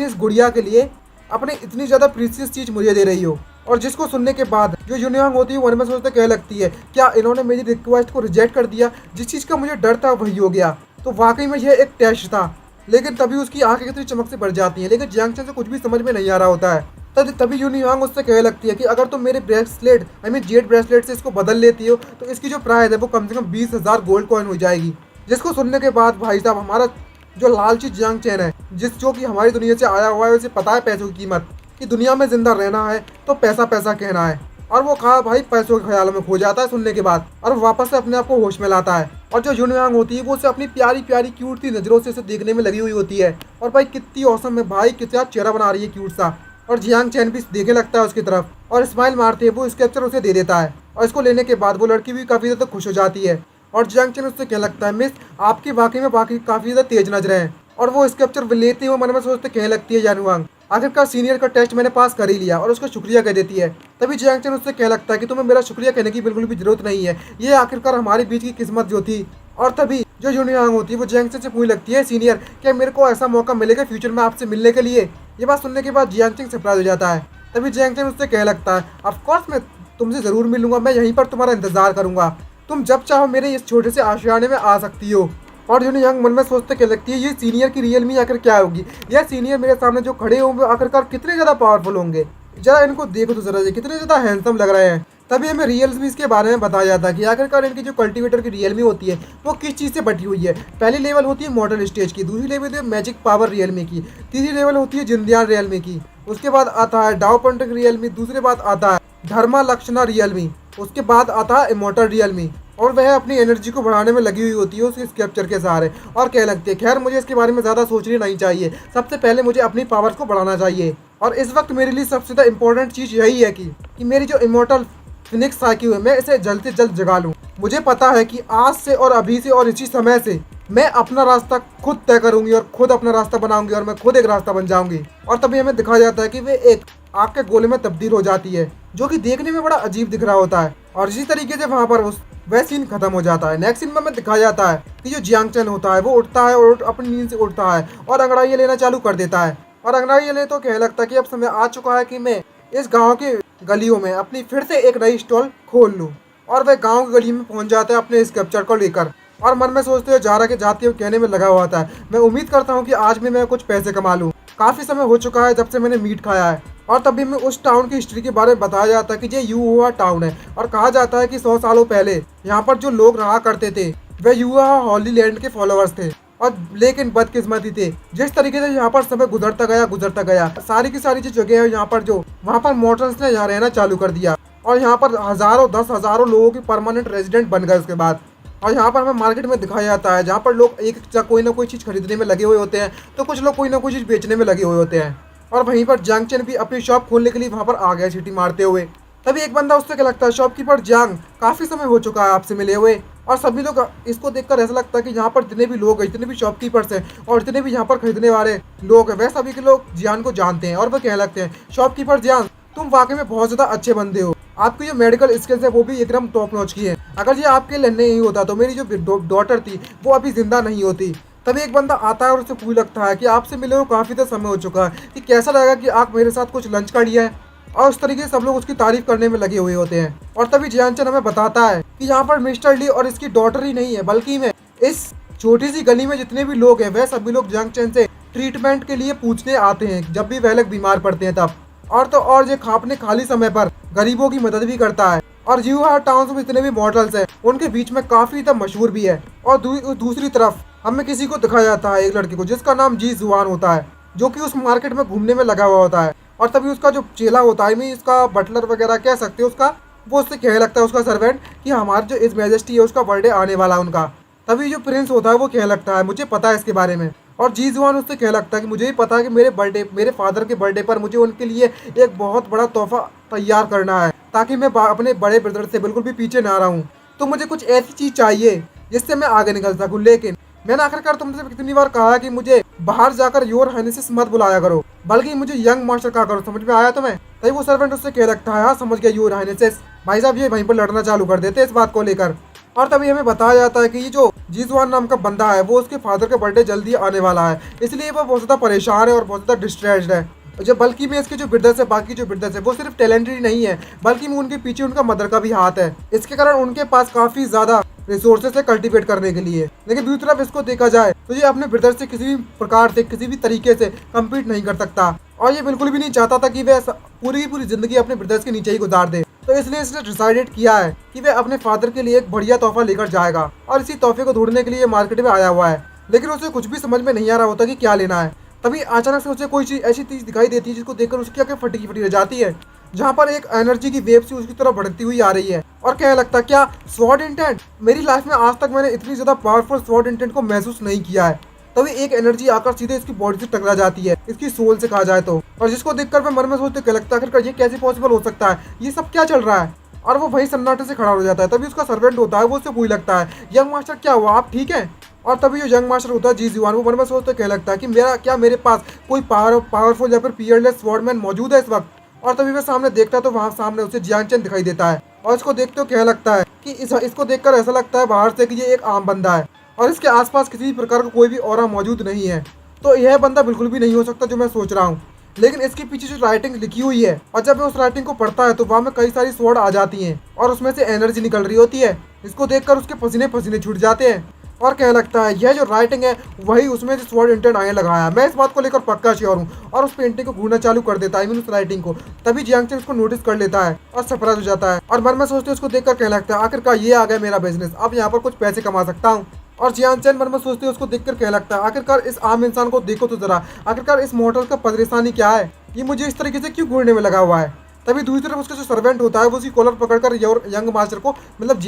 इस गुड़िया के लिए अपनी इतनी ज़्यादा प्रीसियस चीज़ मुझे दे रही हो। और जिसको सुनने के बाद जो यून युआंग होती है वो मन में सोचते कह लगती है, क्या इन्होंने मेरी रिक्वेस्ट को रिजेक्ट कर दिया? जिस चीज़ का मुझे डर था वही हो गया, तो वाकई में यह एक टेस्ट था। लेकिन तभी उसकी आंखें कितनी चमक से भर जाती हैं, लेकिन जियांग चेन से कुछ भी समझ में नहीं आ रहा होता है। तभी यून युआंग उससे कह लगती है कि अगर तुम मेरे ब्रेसलेट जेड ब्रेसलेट से इसको बदल लेती हो तो इसकी जो प्राइस है वो कम से कम 20,000 गोल्ड कॉइन हो जाएगी। जिसको सुनने के बाद भाई साहब हमारा जो लालची जियांग चेन है जो कि हमारी दुनिया से आया हुआ है, उसे पता है पैसों की कीमत, कि दुनिया में जिंदा रहना है तो पैसा पैसा कहना है, और वो कहा भाई पैसों के ख्यालों में खो जाता है सुनने के बाद और वापस से अपने आप को होश में लाता है। और जो यून युआंग होती है वो उसे अपनी प्यारी प्यारी क्यूट सी नज़रों से इसे देखने में लगी हुई होती है और भाई कितनी औसम है भाई, कितना चेहरा बना रही है क्यूट सा। और जियांग चेन भी देखे लगता है उसकी तरफ और स्माइल मारती है, वो स्केप्चर उसे दे देता है और इसको लेने के बाद वो लड़की भी काफ़ी ज़्यादा खुश हो जाती है। और जियांग चेन उससे क्या लगता है, मिस आपकी वाकई में काफ़ी ज़्यादा तेज नजर है। और वो स्केप्चर लेते हुए मन में सोचते कहने लगती है यान युआंग, आखिरकार सीनियर का टेस्ट मैंने पास कर ही लिया, और उसको शुक्रिया कह देती है। तभी जियांग चेन उससे कह लगता है कि तुम्हें मेरा शुक्रिया कहने की बिल्कुल भी जरूरत नहीं है, ये आखिरकार हमारे बीच की किस्मत जो थी। और तभी जो यून युआंग होती है वो जियांग चेन से पूछने लगती है, सीनियर क्या मेरे को ऐसा मौका मिलेगा फ्यूचर में आपसे मिलने के लिए? ये बात सुनने के बाद जियांग चेन सरप्राइज हो जाता है। तभी जियांग चेन उससे कह लगता है, ऑफकोर्स मैं तुमसे ज़रूर मिलूंगा, मैं यहीं पर तुम्हारा इंतजार करूंगा, तुम जब चाहो मेरे इस छोटे से आशियाने में आ सकती हो। और यून युआंग मन में सोचते क्या लगती है, ये सीनियर की रियल मी आखिर क्या होगी? यह सीनियर मेरे सामने जो खड़े होंगे आखिरकार कितने ज़्यादा पावरफुल होंगे, जरा इनको देखो तो जरा ये कितने ज़्यादा हैंडसम लग रहे हैं। तभी हमें रियल मी इसके बारे में बताया जाता है कि आखिरकार इनकी जो कल्टीवेटर की रियल मी होती है वो किस चीज़ से बटी हुई है। पहली लेवल होती है मॉडल स्टेज की, दूसरी लेवल होती है मैजिक पावर रियल मी की, तीसरी लेवल होती है जिंदियान रियल मी की, उसके बाद आता है डाओ पंटक रियल मी, दूसरे बाद आता है धर्मा लक्षणा रियल मी, उसके बाद आता है इमोर्टल रियल मी। और वह अपनी एनर्जी को बढ़ाने में लगी हुई होती है उसके स्केप्चर के सहारे और कह लगती है, खैर मुझे इसके बारे में ज़्यादा सोचनी नहीं चाहिए, सबसे पहले मुझे अपनी पावर्स को बढ़ाना चाहिए। और इस वक्त मेरे लिए सबसे ज़्यादा इंपॉर्टेंट चीज़ यही है कि मेरी जो इमोर्टल फिनिक्स साइकिल है मैं इसे जल्द से जल्द जगा लूँ। मुझे पता है कि आज से और अभी से और इसी समय से मैं अपना रास्ता खुद तय करूंगी और खुद अपना रास्ता बनाऊंगी और मैं खुद एक रास्ता बन जाऊंगी। और तभी हमें दिखाया जाता है कि वे एक आग के गोले में तब्दील हो जाती है, जो कि देखने में बड़ा अजीब दिख रहा होता है। और इसी तरीके से वहाँ पर वह सीन खत्म हो जाता है। नेक्स्ट सीन में हमें दिखाया जाता है कि जो जियांग चेन होता है वो उठता है और अपनी नींद से उठता है और अंगड़ाइयाँ लेना चालू कर देता है। और अंगड़ाइयाँ ले तो कहने लगता है कि अब समय आ चुका है कि मैं इस गाँव के गलियों में अपनी फिर से एक नई स्टॉल खोल लूँ। और वह गाँव की गली में पहुँच जाता है अपने स्केप्चर को लेकर और मन में सोचते हुए जाते हुए कहने में लगा हुआ था, मैं उम्मीद करता हूँ कि आज भी मैं कुछ पैसे कमा लूँ, काफ़ी समय हो चुका है जब से मैंने मीट खाया है और तभी में उस टाउन की हिस्ट्री के बारे में बताया जाता है कि ये युवा टाउन है और कहा जाता है कि 100 सालों पहले यहाँ पर जो लोग रहा करते थे वे युवा हॉली लैंड के फॉलोअर्स थे। और लेकिन बदकिस्मती थे, जिस तरीके से यहाँ पर समय गुजरता गया सारी की सारी जो जगह है यहाँ पर जो वहाँ पर मोटर्स ने यहाँ रहना चालू कर दिया और यहाँ पर हजारों 10,000 लोगों के परमानेंट रेजिडेंट बन गए उसके बाद। और यहाँ पर हमें मार्केट में दिखाया जाता है जहाँ पर लोग कोई ना कोई चीज़ खरीदने में लगे हुए होते हैं तो कुछ लोग कोई ना कोई चीज़ बेचने में लगे हुए होते हैं। और वहीं पर जांग चेन भी अपनी शॉप खोलने के लिए वहाँ पर आ गया सीटी मारते हुए। तभी एक बंदा उससे क्या लगता है, शॉपकीपर जांग काफ़ी समय हो चुका है आपसे मिले हुए। और सभी लोग इसको देखकर ऐसा लगता है कि यहाँ पर जितने भी लोग हैं, जितने भी शॉपकीपर्स हैं और जितने भी यहाँ पर खरीदने वाले लोग हैं, वह सभी के लोग जियान को जानते हैं। और वह कहने लगते हैं, शॉपकीपर जियान तुम वाकई में बहुत ज़्यादा अच्छे बंदे हो, आपकी जो मेडिकल स्किल्स है वो भी एकदम टॉप नॉच की है। अगर ये आपके लिए नहीं होता तो मेरी जो डॉटर थी वो अभी जिंदा नहीं होती। तभी एक बंदा आता है और उससे पूछ लगता है कि आपसे मिले हुए काफ़ी तो समय हो चुका है कि कैसा लगा कि आप मेरे साथ कुछ लंच कर लिया है। और उस तरीके से सब लोग उसकी तारीफ करने में लगे हुए होते हैं। और तभी जियानचन हमें बताता है कि यहाँ पर मिस्टर ली और इसकी डॉटर ही नहीं है बल्कि में इस छोटी सी गली में जितने भी लोग हैं वह सभी लोग जियानचन से ट्रीटमेंट के लिए पूछने आते हैं जब भी वह लोग बीमार पड़ते हैं तब। और तो और ये अपने खाली समय पर गरीबों की मदद भी करता है। और युवा टाउन में जितने भी मॉडल्स हैं उनके बीच में काफ़ी तब मशहूर भी है। और दूसरी तरफ हमें किसी को दिखाया जाता है, एक लड़के को जिसका नाम जी जुआन होता है, जो कि उस मार्केट में घूमने में लगा हुआ होता है। और तभी उसका जो चेला होता है, मैं इसका बटलर वगैरह कह सकते हो उसका, वो उससे कहने लगता है उसका सर्वेंट कि हमारा जो इस मैजेस्टी है उसका बर्थडे आने वाला है उनका। तभी जो प्रिंस होता है वो कहने लगता है मुझे पता है इसके बारे में। और जी जुआन उससे कहने लगता है कि मुझे ही पता है कि मेरे फादर के बर्थडे पर मुझे उनके लिए एक बहुत बड़ा तोहफा तैयार करना है ताकि मैं अपने बड़े ब्रदर से बिल्कुल भी पीछे ना रहूं। तो मुझे कुछ ऐसी चीज़ चाहिए जिससे मैं आगे निकल सकूं। लेकिन मैंने आखिरकार तुमसे कितनी बार कहा कि मुझे बाहर जाकर योर हाइनेस मत बुलाया करो, बल्कि मुझे यंग मास्टर कहा करो, समझ में आया तुम्हें? तभी वो सर्वेंट उससे कह लगता है हाँ समझ गया योर हाइनेस। भाई साहब ये वहीं पर लड़ना चालू कर देते हैं इस बात को लेकर। और तभी हमें बताया जाता है कि ये जो जीजुआन नाम का बंदा है वो उसके फादर का बर्थडे जल्दी आने वाला है, इसलिए वो बहुत ज़्यादा परेशान है और बहुत ज़्यादा डिस्ट्रेस्ड है। जो बल्कि में इसके जो ब्रदर्स है, बाकी जो ब्रदर्स है वो सिर्फ टैलेंटेड ही नहीं है बल्कि में उनके पीछे उनका मदर का भी हाथ है। इसके कारण उनके पास काफ़ी ज़्यादा रिसोर्सेज है कल्टीवेट करने के लिए। लेकिन दूसरी तरफ इसको देखा जाए तो ये अपने ब्रदर से किसी भी प्रकार से किसी भी तरीके से कम्पीट नहीं कर सकता और ये बिल्कुल भी नहीं चाहता था कि वह पूरी की पूरी जिंदगी अपने ब्रदर्स के नीचे ही गुजार दे। तो इसलिए इसने डिसाइडेड किया है कि वह अपने फादर के लिए एक बढ़िया तोहफा लेकर जाएगा और इसी तोहफे को ढूंढने के लिए मार्केट में आया हुआ है। लेकिन उसे कुछ भी समझ में नहीं आ रहा होता कि क्या लेना है। तभी अचानक से उसे कोई चीज़ ऐसी चीज़ दिखाई देती है जिसको देखकर उसकी आंखें फटी फटी रह जाती है, जहाँ पर एक एनर्जी की वेव सी उसकी तरफ बढ़ती हुई आ रही है। और कहने लगता क्या स्वॉर्ड इंटेंट, मेरी लाइफ में आज तक मैंने इतनी ज़्यादा पावरफुल स्वॉर्ड इंटेंट को महसूस नहीं किया है। तभी एक एनर्जी आकर सीधे इसकी बॉडी से टकरा जाती है, इसकी सोल से कहा जाए तो। और जिसको देखकर मैं मन में सोचते क्या लगता है ये कैसे पॉसिबल हो सकता है, ये सब क्या चल रहा है। और वो वही सन्नाटे से खड़ा हो जाता है। तभी उसका सर्वेंट होता है वो उससे पूछ लगता है यंग मास्टर क्या हुआ, आप ठीक है? और तभी जो यंग मास्टर होता है जी जुआन वो मन में सोचते कह लगता है कि मेरे पास कोई पावरफुल या फिर पीयरलेस स्वॉर्डमैन मौजूद है इस वक्त। और तभी वह सामने देखता है तो वहाँ सामने उसे जियानचेन दिखाई देता है। और इसको देखते हो कह लगता है कि इसको देखकर ऐसा लगता है बाहर से कि ये एक आम बंदा है और इसके आसपास किसी भी प्रकार का कोई भी ऑरा मौजूद नहीं है। तो यह बंदा बिल्कुल भी नहीं हो सकता जो मैं सोच रहा हूँ। लेकिन इसके पीछे जो राइटिंग लिखी हुई है और जब वो उस राइटिंग को पढ़ता है तो वहाँ में कई सारी स्वॉर्ड आ जाती हैं और उसमें से एनर्जी निकल रही होती है। इसको देखकर उसके पसीने पसीने छूट जाते हैं और कहने लगता है यह जो राइटिंग है वही उसमें से स्वॉर्ड इंटेंट आने लगाया है। मैं इस बात को लेकर पक्का श्योर हूँ। और उस पेंटिंग को घूरना चालू कर देता है, उस राइटिंग को। तभी जियांगचेन उसको नोटिस कर लेता है और सरप्राइज हो जाता है और मन में सोचते उसको देखकर कहने लगता है आखिरकार ये आ गया मेरा बिजनेस, अब यहाँ पर कुछ पैसे कमा सकता हूँ। और जियांगचेन मन में सोचते उसको देखकर कहने लगता है आखिरकार इस आम इंसान को देखो तो जरा, आखिरकार इस मॉडल का परेशानी क्या है, ये मुझे इस तरीके से क्यों घूरने में लगा हुआ है। तभी दूसरी तरफ उसका जो सर्वेंट होता है वो उसकी कॉलर पकड़कर यंग मास्टर को मतलब जी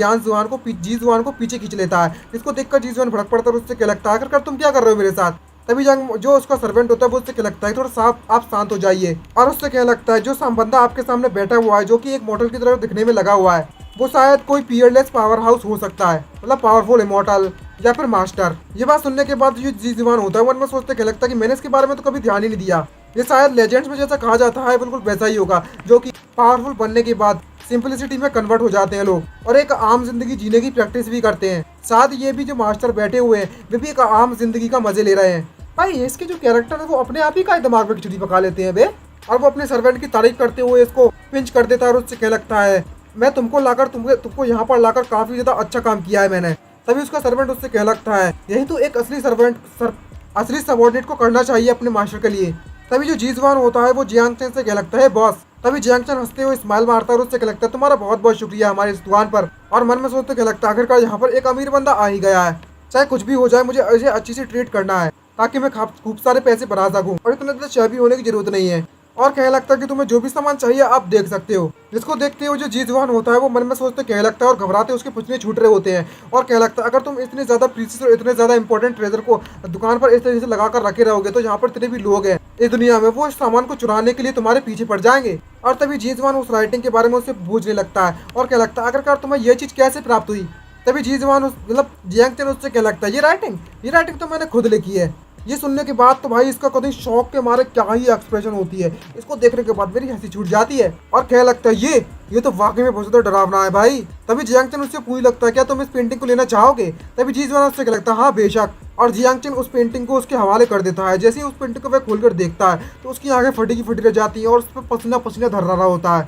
जुआन को पीछे खींच लेता है। इसको देखकर जी जुआन भड़क पड़ता है, उससे क्या लगता है आखिरकार तुम क्या कर रहे हो मेरे साथ। तभी जो उसका सर्वेंट होता है वो उससे क्या लगता है थोड़ा आप शांत हो जाइए। और उससे क्या लगता है जो बंदा आपके सामने बैठा हुआ है जो कि एक मॉडल की तरह दिखने में लगा हुआ है वो शायद कोई पीयरलेस पावर हाउस हो सकता है, मतलब पावरफुल इमॉर्टल या फिर मास्टर। ये बात सुनने के बाद जो जी जुआन होता है मन में सोचते क्या लगता है कि मैंने इसके बारे में तो कभी ध्यान ही नहीं दिया। ये शायद लेजेंड्स में जैसा कहा जाता है बिल्कुल वैसा ही होगा, जो कि पावरफुल बनने के बाद सिंपलिसिटी में कन्वर्ट हो जाते हैं लोग और एक आम जिंदगी जीने की प्रैक्टिस भी करते हैं। साथ ये भी जो मास्टर बैठे हुए हैं वे भी एक आम जिंदगी का मजे ले रहे हैं। भाई इसके जो कैरेक्टर है वो अपने आप ही का दिमाग में खिचड़ी पका लेते हैं वे। और वो अपने सर्वेंट की तारीफ करते हुए इसको पिंच कर देता है और उससे क्या लगता है मैं तुमको यहाँ पर लाकर काफी ज्यादा अच्छा काम किया है मैंने। तभी उसका सर्वेंट उससे कह लगता है यही तो एक असली सबॉर्डिनेट को करना चाहिए अपने मास्टर के लिए। तभी जो जीजवान होता है वो जियांग चैन से कह लगता है बॉस। तभी जियांग चैन हंसते हुए स्माइल मारता है और उससे कह लगता है तुम्हारा बहुत बहुत शुक्रिया हमारे इस दुकान पर। और मन में सोचते कह लगता है आखिरकार यहाँ पर एक अमीर बंदा आ ही गया है, चाहे कुछ भी हो जाए मुझे इसे अच्छी से ट्रीट करना है ताकि मैं खूब सारे पैसे बना सकूं और इतने ज़्यादा चाबी होने की जरूरत नहीं है। और कहने लगता है कि तुम्हें जो भी सामान चाहिए आप देख सकते हो। जिसको देखते हुए जो जीजवान होता है वो मन में सोचते कहने लगता है और घबराते उसके पुतले छूट रहे होते हैं और कहने लगता है अगर तुम इतने ज़्यादा प्रीसियस और इतने ज़्यादा इंपॉर्टेंट ट्रेजर को दुकान पर इस तरीके से लगा कर रखे रहोगे तो यहाँ पर जितने भी लोग हैं इस दुनिया में वो इस सामान को चुराने के लिए तुम्हारे पीछे पड़ जाएंगे। और तभी जीजवान उस राइटिंग के बारे में उससे पूछने लगता है और क्या लगता है आखिरकार तुम्हें ये चीज़ कैसे प्राप्त हुई। तभी जीजवान उस मतलब जियांग चैन उससे क्या लगता है ये राइटिंग तो मैंने खुद लिखी है। ये सुनने के बाद तो भाई इसका कभी शौक के मारे क्या ही एक्सप्रेशन होती है, इसको देखने के बाद मेरी हंसी छूट जाती है और कहने लगता है ये तो वाकई में बहुत ज्यादा डरावना है भाई। तभी जियांग चैन उससे पूछ लगता है क्या तुम इस पेंटिंग को लेना चाहोगे। तभी जीजवान उससे क्या लगता है हाँ बेशक। और जियांग चैन उस पेंटिंग को उसके हवाले कर देता है। जैसे ही उस पेंटिंग को वह खोलकर देखता है तो उसकी आंखें फटी की फटी रह जाती है और उस पर पसीना पसीना धर रहा होता है।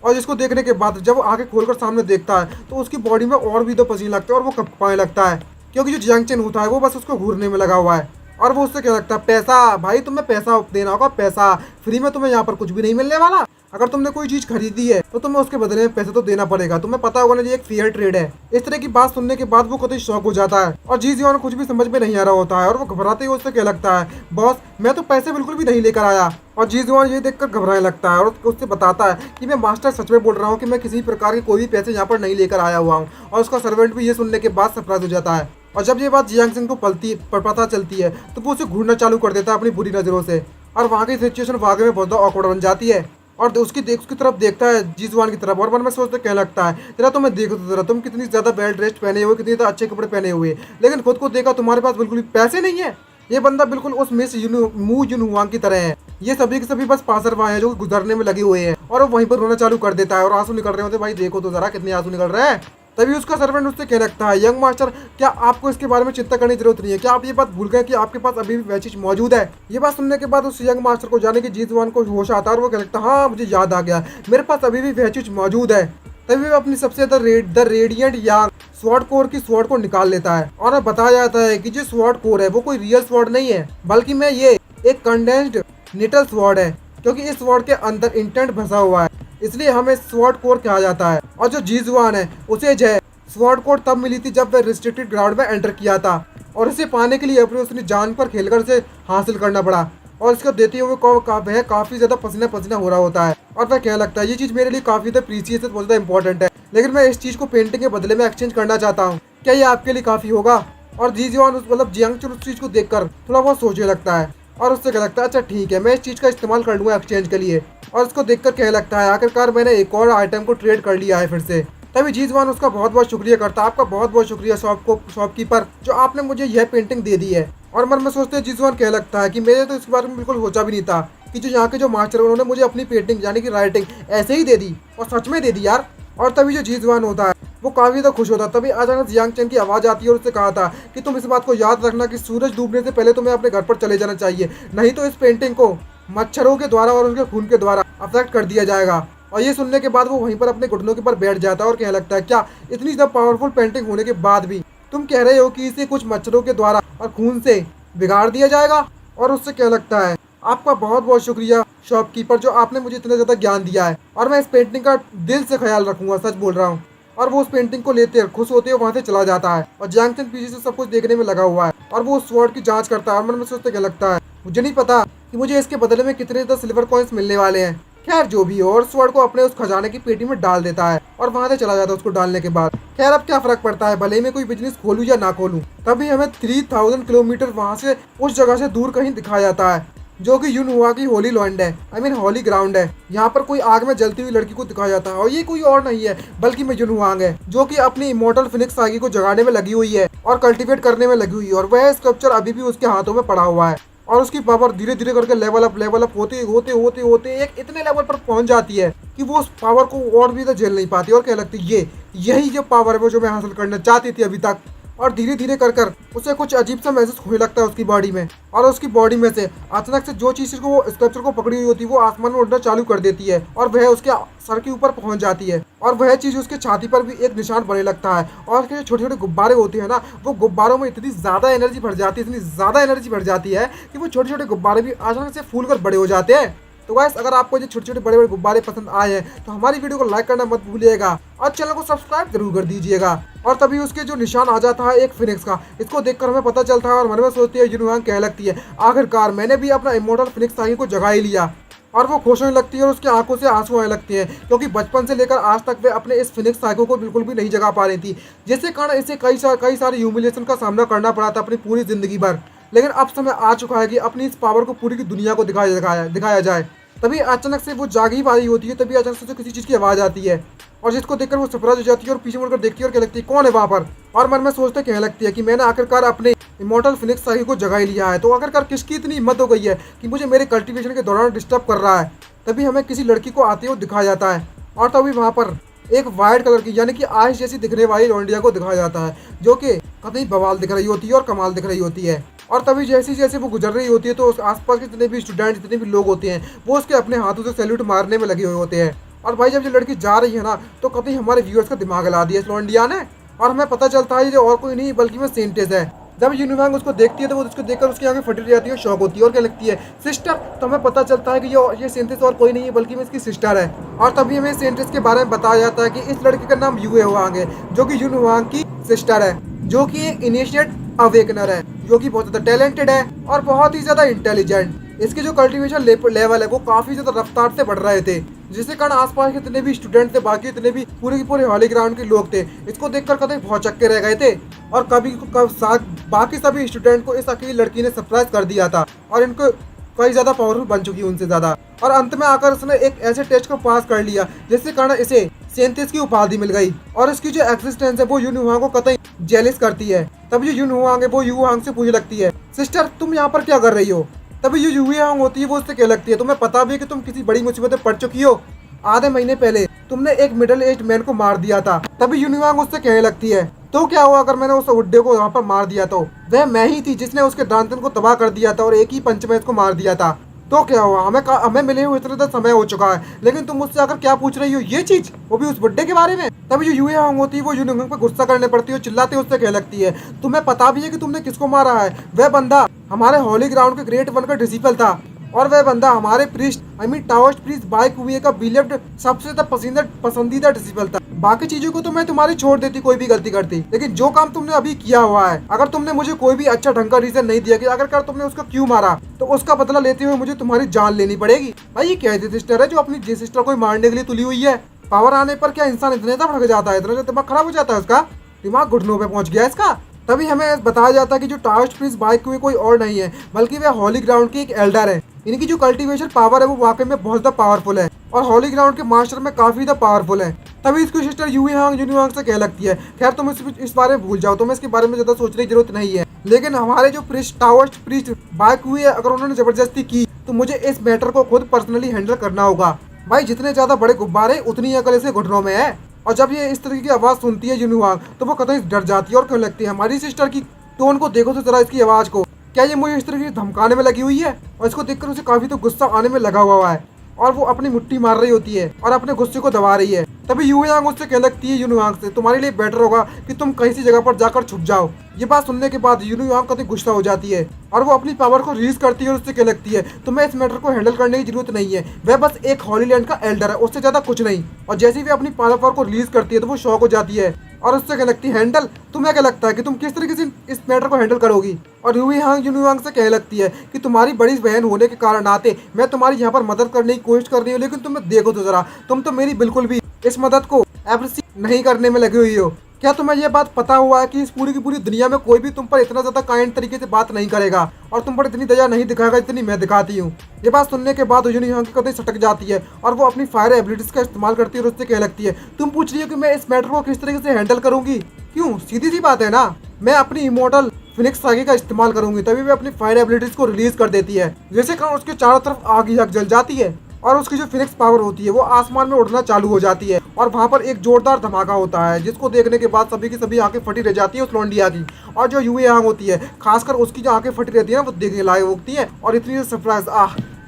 और जिसको देखने के बाद जब आगे खोलकर सामने देखता है तो उसकी बॉडी में और भी दो पसीने लगते हैं और वो कँपने लगता है क्योंकि जो जियांग चैन होता है वो बस उसको घूरने में लगा हुआ है। और वो उससे क्या लगता है पैसा भाई तुम्हें पैसा देना होगा, पैसा फ्री में तुम्हें यहाँ पर कुछ भी नहीं मिलने वाला। अगर तुमने कोई चीज खरीदी है तो तुम्हें उसके बदले में पैसे तो देना पड़ेगा, तुम्हें पता होगा ना ये एक फेयर ट्रेड है। इस तरह की बात सुनने के बाद वो कतई शौक हो जाता है और जीजवान कुछ भी समझ में नहीं आ रहा होता है और वो घबराते हुए उससे क्या लगता है बॉस मैं तो पैसे बिल्कुल भी नहीं लेकर आया। और जीजवान ये देखकर घबराने लगता है और उससे बताता है कि मैं मास्टर सच में बोल रहा हूँ कि मैं किसी प्रकार के कोई भी पैसे यहाँ पर नहीं लेकर आया हुआ हूँ। और उसका सर्वेंट भी ये सुनने के बाद सरप्राइज हो जाता है और जब ये बात जियांग चैन को पता चलती है तो वो उसे घूरना चालू कर देता है अपनी बुरी नज़रों से और वहाँ की सिचुएशन वाकई में बहुत ऑकवर्ड बन जाती है। और उसकी तरफ देखता है जीजवान की तरफ और मन में सोचते कहने लगता है जरा तुम्हें देखो तो जरा तुम कितनी ज़्यादा वेल ड्रेस्ड पहने हुए, कितनी ज़्यादा अच्छे कपड़े पहने हुए, लेकिन खुद को देखा तुम्हारे पास बिल्कुल भी पैसे नहीं है। ये बंदा बिल्कुल उस मिस मू जुनहुआंग की तरह है। ये सभी के सभी बस पासरवाए हैं जो गुजरने में लगे हुए हैं और वो वहीं पर रोना चालू कर देता है और आंसू निकल रहे होते भाई देखो तो जरा कितने आंसू निकल रहे हैं। तभी उसका सर्वेंट उससे कह लगता है यंग मास्टर क्या आपको इसके बारे में चिंता करने की जरूरत नहीं है, क्या आप ये बात भूल गए कि आपके पास अभी भी वह चीज मौजूद है। ये बात सुनने के बाद उस यंग मास्टर को जाने की जीजवान को होश आता है और वो कह लगता है हाँ मुझे याद आ गया, मेरे पास अभी भी वह चीज मौजूद है। तभी वो अपनी सबसे the radiant Yang sword core की स्वॉर्ड को निकाल लेता है और बताया जाता है कि जो स्वॉर्ड कोर है वो कोई रियल स्वॉर्ड नहीं है बल्कि मैं ये एक कंडेंस्ड निटल स्वॉर्ड है क्योंकि इस स्वॉर्ड के अंदर इंटेंट फंसा हुआ है, इसलिए हमें स्वॉर्ड कोर कहा जाता है। और जो जीजवान है उसे जय स्वॉर्ड कोर तब मिली थी जब वह रिस्ट्रिक्टेड ग्राउंड में एंटर किया था और इसे पाने के लिए अपने उसने जान पर खेलकर इसे हासिल करना पड़ा और इसको देते हुए वह काफी ज्यादा पसीना पसीना हो रहा होता है और वह कहने लगता है ये चीज मेरे लिए काफी ज्यादा प्रीसियस है, बहुत ज्यादा इंपॉर्टेंट है, लेकिन मैं इस चीज को पेंटिंग के बदले में एक्सचेंज करना चाहता हूँ, क्या ये आपके लिए काफी होगा। और जीजवान मतलब जियांग चैन उस चीज को देखकर थोड़ा बहुत सोचने लगता है और उससे क्या लगता है अच्छा ठीक है मैं इस चीज का इस्तेमाल कर लूंगा एक्सचेंज के लिए। और उसको देखकर कहने लगता है आखिरकार मैंने एक और आइटम को ट्रेड कर लिया है फिर से। तभी जीजवान उसका बहुत बहुत शुक्रिया करता है, आपका बहुत बहुत शुक्रिया शॉपकीपर जो आपने मुझे यह पेंटिंग दे दी है। और मन में सोचते जीजवान कह लगता है कि मेरे तो इसके बारे में बिल्कुल सोचा भी नहीं था कि जो यहाँ के जो मास्टर उन्होंने मुझे अपनी पेंटिंग यानी कि राइटिंग ऐसे ही दे दी और सच में दे दी यार। और तभी जो जीजवान होता है वो काफी तो खुश होता है। तभी अचानक जियांग चैन की आवाज आती है और उससे कहा था कि तुम इस बात को याद रखना कि सूरज डूबने से पहले तुम्हें अपने घर पर चले जाना चाहिए, नहीं तो इस पेंटिंग को मच्छरों के द्वारा और उनके खून के द्वारा अफेक्ट कर दिया जाएगा। और ये सुनने के बाद वो वहीं पर अपने घुटनों के ऊपर बैठ जाता है और कहने लगता है क्या इतनी ज़्यादा पावरफुल पेंटिंग होने के बाद भी तुम कह रहे हो कि इसे कुछ मच्छरों के द्वारा और खून से बिगाड़ दिया जाएगा। और उससे क्या लगता है आपका बहुत बहुत शुक्रिया शॉपकीपर जो आपने मुझे इतना ज़्यादा ज्ञान दिया है और मैं इस पेंटिंग का दिल से ख्याल रखूंगा, सच बोल रहा हूँ। और वो उस पेंटिंग को लेते खुश होते हुए वहाँ से चला जाता है और जियांग चैन पीछे से सब कुछ देखने में लगा हुआ है और वो उस स्वॉर्ड की जांच करता है और मन में सोचते क्या लगता है मुझे नहीं पता कि मुझे इसके बदले में कितने ज़्यादा सिल्वर कॉइन्स मिलने वाले हैं। खैर जो भी हो, और स्वॉर्ड को अपने उस खजाने की पेटी में डाल देता है और वहां से चला जाता है उसको डालने के बाद। खैर अब क्या फर्क पड़ता है, भले ही मैं कोई बिजनेस खोलूं या ना खोलूं। तभी हमें 3000 किलोमीटर वहां से उस जगह से दूर कहीं दिखाया जाता है जो कि युनहुआ की होली लैंड है, आई मीन होली ग्राउंड है। यहाँ पर कोई आग में जलती हुई लड़की को दिखाया जाता है और ये कोई और नहीं है बल्कि मैं युनहुआंग है जो कि अपनी इमोर्टल फिनिक्स आगी को जगाने में लगी हुई है और कल्टीवेट करने में लगी हुई है। और वह स्कल्पचर अभी भी उसके हाथों में पड़ा हुआ है और उसकी पावर धीरे धीरे करके लेवल अप होते होते होते होते एक इतने लेवल पर पहुंच जाती है कि वो उस पावर को और भी तो झेल नहीं पाती और क्या लगती है यही जो पावर है वो जो मैं हासिल करना चाहती थी अभी तक। और धीरे धीरे कर कर उसे कुछ अजीब सा महसूस होने लगता है उसकी बॉडी में। और उसकी बॉडी में से अचानक से जो चीज को वो स्कल्पचर को पकड़ी हुई होती है वो आसमान में उड़ना चालू कर देती है और वह उसके सर के ऊपर पहुंच जाती है। और वह चीज उसके छाती पर भी एक निशान बनने लगता है। और उसके छोटे छोटे गुब्बारे होते हैं ना, वो गुब्बारों में इतनी ज्यादा एनर्जी भर जाती है, इतनी ज्यादा एनर्जी भर जाती है कि वो छोटे छोटे गुब्बारे भी अचानक से फूल कर बड़े हो जाते हैं। तो गाइस, अगर आपको ये छोटे छोटे बड़े बड़े गुब्बारे पसंद आए हैं तो हमारी वीडियो को लाइक करना मत भूलिएगा और चैनल को सब्सक्राइब जरूर कर दीजिएगा। और तभी उसके जो निशान आ जाता है एक फिनिक्स का, इसको देखकर हमें पता चलता है और मन में सोचती है युन हुआंग कह लगती है, आखिरकार मैंने भी अपना इमोर्टल फिनिक्स सागी को जगा ही लिया। और वो खुश होने लगती है और उसकी आंखों से आंसू आने लगते हैं, क्योंकि बचपन से लेकर आज तक वे अपने इस फिनिक्स साइको को बिल्कुल भी नहीं जगा पा रही थी, जिससे कारण इसे कई सारे ह्यूमिलिएशन का सामना करना पड़ा था अपनी पूरी जिंदगी भर। लेकिन अब समय आ चुका है कि अपनी इस पावर को पूरी की दुनिया को दिखाया जाए। तभी अचानक से वो जाग ही पा रही होती है, तभी अचानक से किसी चीज़ की आवाज़ आती है और जिसको देखकर वो सरप्राइज हो जाती है और पीछे मुड़कर देखती है और क्या लगती है कौन है वहाँ पर। और मन में सोचते कहने लगती है कि मैंने आखिरकार अपने इमोर्टल फिनिक्स सागी को जगा ही लिया है। तो आखिरकार किसकी इतनी हिम्मत हो गई है कि मुझे मेरे कल्टीवेशन के दौरान डिस्टर्ब कर रहा है। तभी हमें किसी लड़की को आते हुए दिखाया जाता है और तभी वहाँ पर एक वाइट कलर की यानी कि आइस जैसी दिखने वाली लौंडिया को दिखाया जाता है, जो कि कतई बवाल दिख रही होती है और कमाल दिख रही होती है। और तभी जैसे जैसे वो गुजर रही होती है तो उस आसपास के जितने भी स्टूडेंट जितने भी लोग होते हैं वो उसके अपने हाथों से सैल्यूट मारने में लगे हुए होते हैं। और भाई जब ये लड़की जा रही है ना तो कतई हमारे व्यूअर्स का दिमाग हिला दिया इस लौंडिया ने, और हमें पता चलता है ये और कोई नहीं बल्कि वो सेंटेज है। जब युन हुआंग उसको देखती है तो वो उसको देखकर उसकी आंखें फटी जाती है, शौक होती है और क्या लगती है सिस्टर। तो हमें पता चलता है कि ये सेंटेज और कोई नहीं है बल्कि वो इसकी सिस्टर है। और तभी हमें सेंटेज के बारे में बताया जाता है कि इस लड़की का नाम युए हुआंग है, जो कि युन हुआंग की सिस्टर है, जो कि एक इनिशिएट अवेकनर है, जो कि बहुत ज्यादा टैलेंटेड है और बहुत ही ज्यादा इंटेलिजेंट। इसके जो कल्टीवेशन लेवल है वो काफी ज्यादा रफ्तार से बढ़ रहे थे, जिसके कारण आसपास के जितने भी स्टूडेंट थे, बाकी जितने भी पूरे के पूरे हॉली ग्राउंड के लोग थे, इसको देखकर कतई बहुत चक्के रह गए थे। और बाकी सभी स्टूडेंट को इस अकेली लड़की ने सरप्राइज कर दिया था और इनको कई ज्यादा पावरफुल बन चुकी उनसे ज्यादा। और अंत में आकर उसने एक ऐसे टेस्ट को पास कर लिया जिसके कारण इसे सेंटेज की उपाधि मिल गई। और इसकी जो एक्सिस्टेंस है वो युन हुआंग को कतई जेलिस करती है। तब जो युन हुआंग है वो यू हुआंग से पूछने लगती है, सिस्टर तुम यहाँ पर क्या कर रही हो। तभी जो युए हुआंग होती है वो उससे कह लगती है, तुम्हें पता भी है कि तुम किसी बड़ी मुसीबत में पड़ चुकी हो। आधे महीने पहले तुमने एक मिडिल एज मैन को मार दिया था। तभी युन हुआंग उससे कहने लगती है, तो क्या हुआ अगर मैंने उस बुड्ढे को वहाँ पर मार दिया तो वह मैं ही थी जिसने उसके दांतन को तबाह कर दिया था और एक ही पंच में इसको मार दिया था। तो क्या हुआ, हमें मिले हुए इतना समय हो चुका है, लेकिन तुम मुझसे आकर क्या पूछ रही हो ये चीज, वो भी उस बुड्ढे के बारे में। तभी जो युए हुआंग होती है वो युन हुआंग पर गुस्सा करने पड़ती है, चिल्लाते उससे कह लगती है, तुम्हें पता भी है कि तुमने किसको मारा है। वह बंदा हमारे हॉली ग्राउंड के ग्रेट वन का डिसिपल था और वह बंदा हमारे प्रीस्ट टाओस्ट प्रीस्ट बाय कुए का बिलीव्ड सबसे ज्यादा पसंदीदा डिसिपल था। बाकी चीजों को तो मैं तुम्हारी छोड़ देती कोई भी गलती करती, लेकिन जो काम तुमने अभी किया हुआ है, अगर तुमने मुझे कोई भी अच्छा ढंग का रीजन नहीं दिया कि अगर तुमने उसको क्यों मारा, तो उसका बदला लेते हुए मुझे तुम्हारी जान लेनी पड़ेगी। भाई ये कैसी सिस्टर है जो अपनी जी सिस्टर को मारने के लिए तुली हुई है। पावर आने पर क्या इंसान इतने भड़क जाता है, इतना दिमाग खराब हो जाता है, उसका दिमाग घुटनों पे पहुंच गया इसका। तभी हमें बताया जाता है कि जो टाओस्ट प्रीस्ट बाय कुए कोई और नहीं है बल्कि वह हॉली ग्राउंड की एक एल्डर है। इनकी जो कल्टीवेशन पावर है वो वाकई में बहुत ज्यादा पावरफुल है और हॉली ग्राउंड के मास्टर में काफी ज्यादा पावरफुल है। तभी इसकी सिस्टर युए हुआंग से कह लगती है, खैर तुम इस बारे में भूल जाओ, तुम्हें इसके बारे में ज्यादा सोचने की जरूरत नहीं है, लेकिन हमारे जो टाओस्ट प्रीस्ट बाय कुए अगर उन्होंने जबरदस्ती की तो मुझे इस मैटर को खुद पर्सनली हैंडल करना होगा। भाई जितने ज्यादा बड़े गुब्बारे उतनी अकल इसे घुटनों में है। और जब ये इस तरह की आवाज सुनती है युन हुआंग तो वो कतई डर जाती है और कहने लगती है, हमारी सिस्टर की टोन को देखो तो जरा, इसकी आवाज को, क्या ये मुझे इस तरह की धमकाने में लगी हुई है। और इसको देखकर उसे काफी तो गुस्सा आने में लगा हुआ है और वो अपनी मुट्ठी मार रही होती है और अपने गुस्से को दबा रही है। तभी युए हुआंग उससे कह लगती है युन हुआंग से, तुम्हारे लिए बेटर होगा कि तुम कहीं सी जगह पर जाकर छुप जाओ। ये बात सुनने के बाद युए हुआंग कतई गुस्सा हो जाती है और वो अपनी पावर को रिलीज करती है और उससे कह लगती है, तुम्हें इस मैटर को हैंडल करने की जरूरत नहीं है, वह बस एक हॉली लैंड का एल्डर है, उससे ज्यादा कुछ नहीं। और जैसे ही अपनी पावर को रिलीज करती है तो वो शॉक हो जाती है और उससे क्या लगती है, हैंडल, तुम्हें क्या लगता है कि तुम किस तरीके से इस मैटर को हैंडल करोगी। और युए हुआंग से कह लगती है कि तुम्हारी बड़ी बहन होने के कारण आते मैं तुम्हारी यहाँ पर मदद करने की कोशिश कर रही हूँ, लेकिन तुम्हें देखो तो जरा, तुम तो मेरी बिल्कुल भी इस मदद को एप्रिशिएट नहीं करने में लगी हुई हो। क्या तुम्हें यह बात पता हुआ है कि इस पूरी की पूरी दुनिया में कोई भी तुम पर इतना ज्यादा काइंड तरीके से बात नहीं करेगा और तुम पर इतनी दया नहीं दिखाएगा जितनी मैं दिखाती हूँ। ये बात सुनने के बाद युन हुआंग की कतई सटक जाती है और वो अपनी फायर एबिलिटीज का इस्तेमाल करती है और उससे कह लगती है, तुम पूछ रही हो कि मैं इस मैटर को किस तरीके से हैंडल करूंगी, क्यों, सीधी सी बात है ना, मैं अपनी इमोर्टल फिनिक्स सागी का इस्तेमाल करूंगी। तभी वे अपनी फायर एबिलिटीज को रिलीज कर देती है, जिससे कारण उसके चारों तरफ आग ही आग जल जाती है और उसकी जो फिनिक्स पावर होती है वो आसमान में उड़ना चालू हो जाती है और वहाँ पर एक जोरदार धमाका होता है, जिसको देखने के बाद सभी की सभी आंखें फटी रह जाती है उस लौंडिया की। और जो यूए यांग होती है, खासकर उसकी जो आंखें फटी रहती है ना, वो देखने लायक होती है। और इतनी सरप्राइज,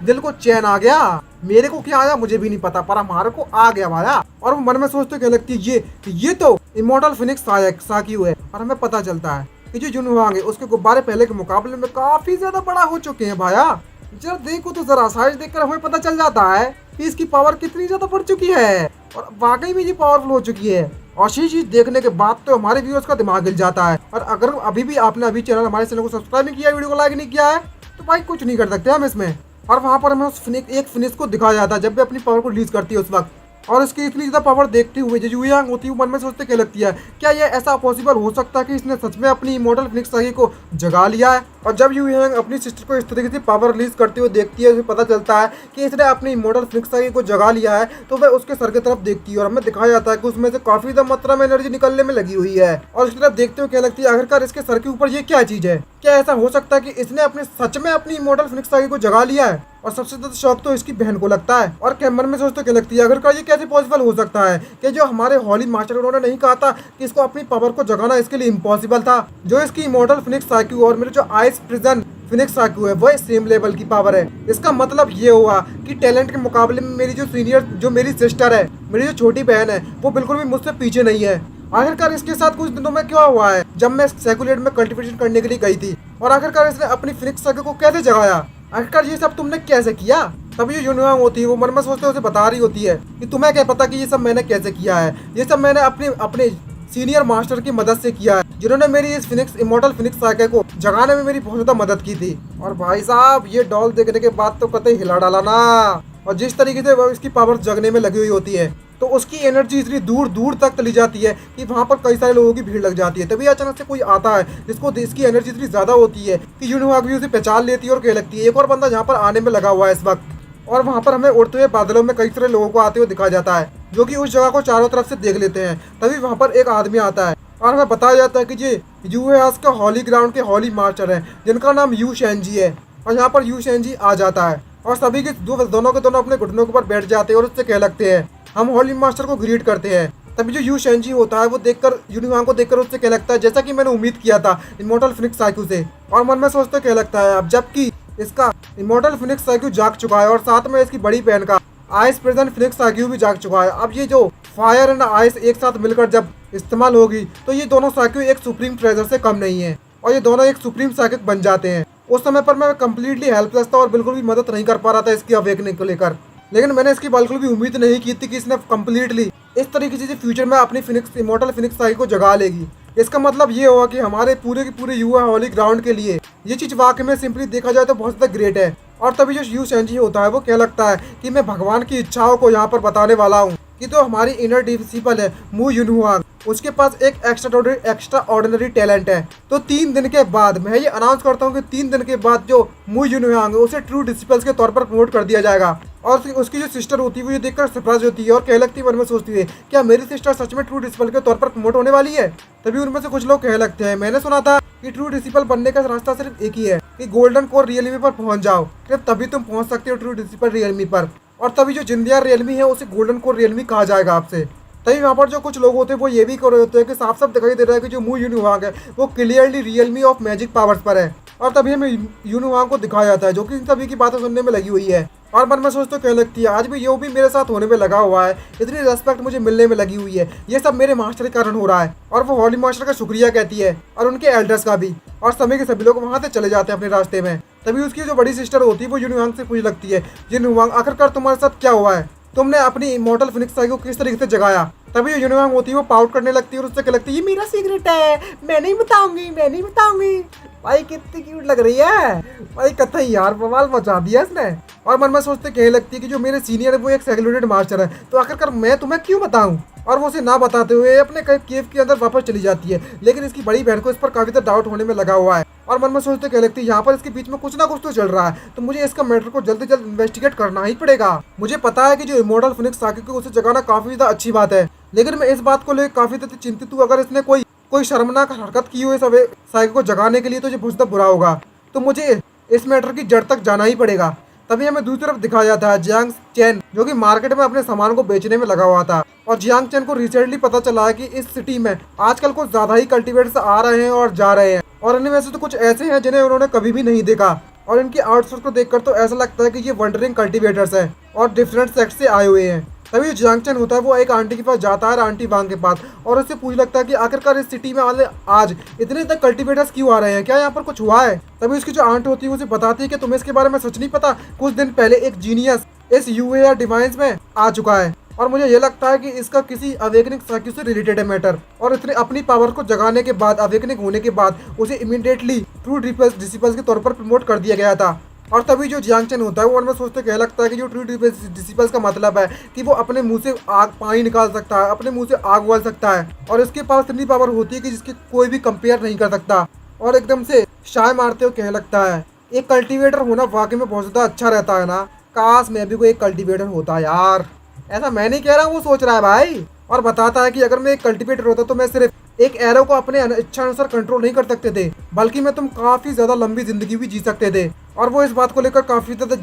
दिल को चैन आ गया। मेरे को क्या आया मुझे भी नहीं पता, पर हमारे को आ गया भाया। और वो मन में सोचते क्या लगती है, ये तो इमॉर्टल फिनिक्स साकियो है। और हमें पता चलता है कि जो जुनहुआंग है उसके गुब्बारे पहले के मुकाबले में काफी ज्यादा बड़ा हो चुके हैं भाया। जरा देखो तो जरा, साइज देखकर हमें पता चल जाता है कि इसकी पावर कितनी ज्यादा बढ़ चुकी है और वाकई में ये पावरफुल हो चुकी है। और ये चीज देखने के बाद तो हमारे व्यूअर्स का दिमाग हिल जाता है। और अगर अभी भी आपने हमारे चैनल को सब्सक्राइब नहीं किया, वीडियो को लाइक नहीं किया है, तो भाई कुछ नहीं कर सकते हम इसमें। और वहाँ पर हमें उस एक फिनिश को दिखाया जाता है जब भी अपनी पावर को रिलीज करती है उस वक्त। और इसकी इतनी ज़्यादा पावर देखते हुए जो यूए यांग होती है मन में सोचते क्या लगती है, क्या ये ऐसा पॉसिबल हो सकता है कि इसने सच में अपनी इमॉर्टल फिनिक्स साकी को जगा लिया है। और जब यूए यांग अपनी सिस्टर को इस तरीके से पावर रिलीज करते हुए देखती है, उसे पता चलता है कि इसने अपनी इमॉर्टल फिनिक्स साकी को जगा लिया है, तो वह उसके सर की तरफ देखती है और हमें दिखाया जाता है कि उसमें से काफी ज्यादा मात्रा में एनर्जी निकलने में लगी हुई है। और उसकी तरफ देखते हुए क्या लगती है, आखिरकार इसके सर के ऊपर ये क्या चीज है, क्या ऐसा हो सकता है कि इसने अपने सच में अपनी इमॉर्टल फिनिक्स साकी को जगा लिया है। और सबसे ज्यादा शौक तो इसकी बहन को लगता है। और मन में सोचते क्या लगती है, आखिरकार ये कैसे पॉसिबल हो सकता है कि जो हमारे हॉली मास्टर उन्होंने नहीं कहा था कि इसको अपनी पावर को जगाना इसके लिए इम्पॉसिबल था। जो इसकी इमॉर्टल फिनिक्स साकी और मेरे जो आइस प्रिजन फिनिक्स साकी है वो सेम लेवल की पावर है। इसका मतलब ये हुआ कि टैलेंट के मुकाबले में मेरी जो सीनियर, जो मेरी सिस्टर है, मेरी जो छोटी बहन है, वो बिल्कुल भी मुझसे पीछे नहीं है। आखिरकार इसके साथ कुछ दिनों में क्या हुआ है, जब मैं सेकुलेट में कल्टीवेशन करने के लिए गई थी, और आखिरकार इसने अपनी फिनिक्स साकी को कैसे जगाया, आखिरकार ये सब तुमने कैसे किया। तब ये जुनहुआंग होती है वो मन में सोचते उसे बता रही होती है कि तुम्हें क्या पता कि ये सब मैंने कैसे किया है। ये सब मैंने अपने सीनियर मास्टर की मदद से किया है, जिन्होंने मेरी इस इमॉर्टल फिनिक्स साकी को जगाने में मेरी बहुत ज्यादा मदद की थी। और भाई साहब ये डॉल देखने के बाद तो कतई हिला डाला ना। और जिस तरीके से वो इसकी पावर जगने में लगी हुई होती है, तो उसकी एनर्जी इतनी दूर दूर तक चली जाती है कि वहाँ पर कई सारे लोगों की भीड़ लग जाती है। तभी अचानक से कोई आता है जिसको इसकी एनर्जी इतनी ज्यादा होती है कि जुनहुआंग भी उसे पहचान लेती है और कहने लगती है एक और बंदा यहाँ पर आने में लगा हुआ है इस वक्त। और वहाँ पर हमें उड़ते हुए बादलों में कई सारे लोगों को आते हुए दिखाया जाता है, जो कि उस जगह को चारों तरफ से देख लेते हैं। तभी वहाँ पर एक आदमी आता है और हमें बताया जाता है कि ये यूएस का हॉली ग्राउंड के हॉली मास्टर है, जिनका नाम यू शेंजी है। और यहाँ पर यू शेंजी आ जाता है और सभी के दोनों के दोनों अपने घुटनों के ऊपर बैठ जाते हैं और उससे कह लगते हैं, हम हॉली मास्टर को ग्रीट करते हैं। तभी जो यू शेंजी होता है वो देखकर जुनहुआंग को देखकर उससे कह लगता है, जैसा कि मैंने उम्मीद किया था इमॉर्टल फिनिक्स साकी से। और मन में सोचते कह लगता है, अब जबकि इसका इमॉर्टल फिनिक्स साकी जाग चुका है और साथ में इसकी बड़ी बहन का आइस प्रिजन फिनिक्स साकी भी जाग चुका है, अब ये जो फायर एंड आइस एक साथ मिलकर जब इस्तेमाल होगी तो ये दोनों साकी एक सुप्रीम ट्रेजर से कम नहीं है और ये दोनों एक सुप्रीम साकी बन जाते हैं। उस समय पर मैं कम्प्लीटली हेल्पलेस था और बिल्कुल भी मदद नहीं कर पा रहा था इसकी अवेकनिंग को लेकर, लेकिन मैंने इसकी बिल्कुल भी उम्मीद नहीं की थी कि इसने कम्प्लीटली इस तरीके से फ्यूचर में अपनी इमॉर्टल फिनिक्स साकी को जगा लेगी। इसका मतलब ये हुआ कि हमारे पूरे के पूरे युवा हॉली ग्राउंड के लिए ये चीज वाकई में सिंपली देखा जाए तो बहुत ज़्यादा ग्रेट है। और तभी जो यू शेंजी होता है वो क्या लगता है कि मैं भगवान की इच्छाओं को यहाँ पर बताने वाला हूँ कि तो हमारी इनर डिसिपल है मू जुनहुआंग, उसके पास एक एक्स्ट्रा ऑर्डिनरी टैलेंट है। तो 3 दिन के बाद मैं ये अनाउंस करता हूँ कि 3 दिन के बाद जो मू जुनहुआंग है उसे ट्रू डिसिपल्स के तौर पर प्रमोट कर दिया जाएगा। और उसकी जो सिस्टर होती है वो ये देखकर सरप्राइज होती है और कह लगती है, मन में सोचती है, क्या मेरी सिस्टर सच में ट्रू डिसिपल के तौर पर प्रमोट होने वाली है। तभी उनमें से कुछ लोग कह लगते हैं, मैंने सुना था कि ट्रू डिसिपल बनने का रास्ता सिर्फ एक ही है कि गोल्डन कोर रियलमी पर पहुंच जाओ, सिर्फ तभी तुम पहुंच सकते हो ट्रू डिसिपल रियलमी पर। और तभी जो जिंदिया रियलमी है उसे गोल्डन कोर रियलमी कहा जाएगा आपसे। तभी वहाँ पर जो कुछ लोग होते हैं वो ये भी कर रहे होते हैं कि साफ साफ दिखाई दे रहा है कि जो मू जुनहुआंग है वो clearly Realme of magic powers पर है। और तभी हमें जुनहुआंग को दिखाया जाता है जो कि इन सभी की बातें सुनने में लगी हुई है। और मन में सोचते कह लगती है, आज भी ये भी मेरे साथ होने में लगा हुआ है, इतनी रेस्पेक्ट मुझे मिलने में लगी हुई है, ये सब मेरे मास्टर के कारण हो रहा है। और वो हॉली मास्टर का शुक्रिया कहती है और उनके एल्डर्स का भी। और सभी के सभी लोग वहाँ से चले जाते हैं अपने रास्ते में। तभी उसकी जो बड़ी सिस्टर होती है वो जुनहुआंग से पूछ लगती है, जुनहुआंग आखिरकार तुम्हारे साथ क्या हुआ है, तुमने अपनी इमॉर्टल फिनिक्स साकी को किस तरीके से जगाया। तभी जो जुनहुआंग होती है वो पाउट करने लगती है और उससे कह लगती है, ये मेरा सीक्रेट है, मैं नहीं बताऊंगी। भाई कितनी क्यूट लग रही है भाई, कथई यार बवाल मचा दिया इसने। और मन में सोचते कहने लगती है कि जो मेरे सीनियर है वो एक सेक्रेटेड मास्टर है, तो आखिरकार मैं तुम्हें क्यों बताऊं। और वो उसे ना बताते हुए अपने केव के अंदर वापस चली जाती है, लेकिन इसकी बड़ी बहन को इस पर काफी ज्यादा डाउट होने में लगा हुआ है। और मन में सोचते कहने लगती है, यहाँ पर इसके बीच में कुछ ना कुछ तो चल रहा है, तो मुझे इसका मैटर को जल्दी जल्द इन्वेस्टिगेट करना ही पड़ेगा। मुझे पता है कि जो इमॉर्टल फिनिक्स साकी को उसे जगाना काफी ज्यादा अच्छी बात है, लेकिन मैं इस बात को लेकर काफी ज्यादा चिंतित हूँ। अगर इसने कोई शर्मनाक हरकत की हुई साकी को जगाने के लिए तो ये बहुत बुरा होगा, तो मुझे इस मैटर की जड़ तक जाना ही पड़ेगा। तभी हमें दूसरी तरफ दिखाया जाता है जियांग चैन, जो कि मार्केट में अपने सामान को बेचने में लगा हुआ था। और जियांग चैन को रिसेंटली पता चला है कि इस सिटी में आजकल कुछ ज्यादा ही कल्टीवेटर्स आ रहे हैं और जा रहे हैं, और इनमें वैसे तो कुछ ऐसे हैं जिन्हें उन्होंने कभी भी नहीं देखा। और इनकी आउटफिट को देखकर तो ऐसा लगता है कि ये वंडरिंग कल्टीवेटर्स हैं और डिफरेंट सेक्ट से आए हुए हैं। तभी जो जियांग चैन होता है वो एक आंटी के पास जाता है, आंटी वांग के पास, और उससे पूछ लगता है कि आखिरकार इस सिटी में आज इतने तक कल्टीवेटर्स क्यों आ रहे हैं, क्या यहाँ पर कुछ हुआ है। तभी उसकी जो आंट होती है उसे बताती है कि तुम्हें इसके बारे में सच नहीं पता, कुछ दिन पहले एक जीनियस इस यूए या डिवाइस में आ चुका है, और मुझे ये लगता है कि इसका किसी अवेकनिंग साइकिल से रिलेटेड है मैटर, और इसने अपनी पावर को जगाने के बाद, अवेकनिंग होने के बाद उसे इमीडिएटली ट्रू डिसिपल्स के तौर पर प्रमोट कर दिया गया था। और तभी जो जियांग चैन होता है वो उनमें सोचते क्या लगता है कि जो ट्रू डिसिपल्स का मतलब है कि वो अपने मुंह से आग पानी निकाल सकता है, अपने मुंह से आग उबाल सकता है, और इसके पास इतनी पावर होती है कि जिसकी कोई भी कंपेयर नहीं कर सकता। और एकदम से शाय मारते हुए कहने लगता है, एक कल्टीवेटर होना वाकई में बहुत ज़्यादा अच्छा रहता है ना, काश मैं भी कोई एक कल्टीवेटर होता यार। ऐसा मैं नहीं कह रहा हूँ, वो सोच रहा है भाई। और बताता है कि अगर मैं एक कल्टीवेटर होता तो मैं सिर्फ एक एरो को अपने इच्छा अनुसार कंट्रोल नहीं कर सकते थे, बल्कि मैं तुम काफी ज्यादा लंबी जिंदगी भी जी सकते थे। और वो इस बात को लेकर काफी ज्यादा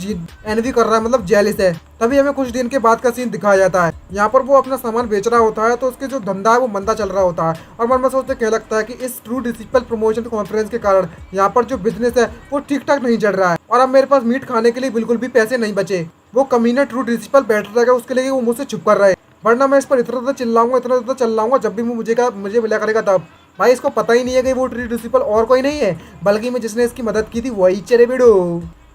एनवी कर रहा है, मतलब जेलिस है। तभी हमें कुछ दिन के बाद का सीन दिखाया जाता है। यहाँ पर वो अपना सामान बेच रहा होता है, तो उसके जो धंधा है वो मंदा चल रहा होता है, और मन में सोचते क्या लगता है कि इस ट्रू डिसिपल प्रमोशन कॉन्फ्रेंस के कारण यहाँ पर जो बिजनेस है वो ठीक ठाक नहीं चल रहा है, और अब मेरे पास मीट खाने के लिए बिल्कुल भी पैसे नहीं बचे। वो कमीना ट्रू डिसिपल बैठ रहेगा, उसके लिए वो मुझसे चुप कर रहा है, वरना मैं इस पर इतना ज़्यादा चिल्लाऊंगा, इतना ज़्यादा चिल्लाऊंगा जब भी मुझे मिला करेगा तब। भाई इसको पता ही नहीं है कि वो ट्रू डिसिपल और कोई नहीं है, बल्कि मैं जिसने इसकी मदद की थी वही चेरेबिडो।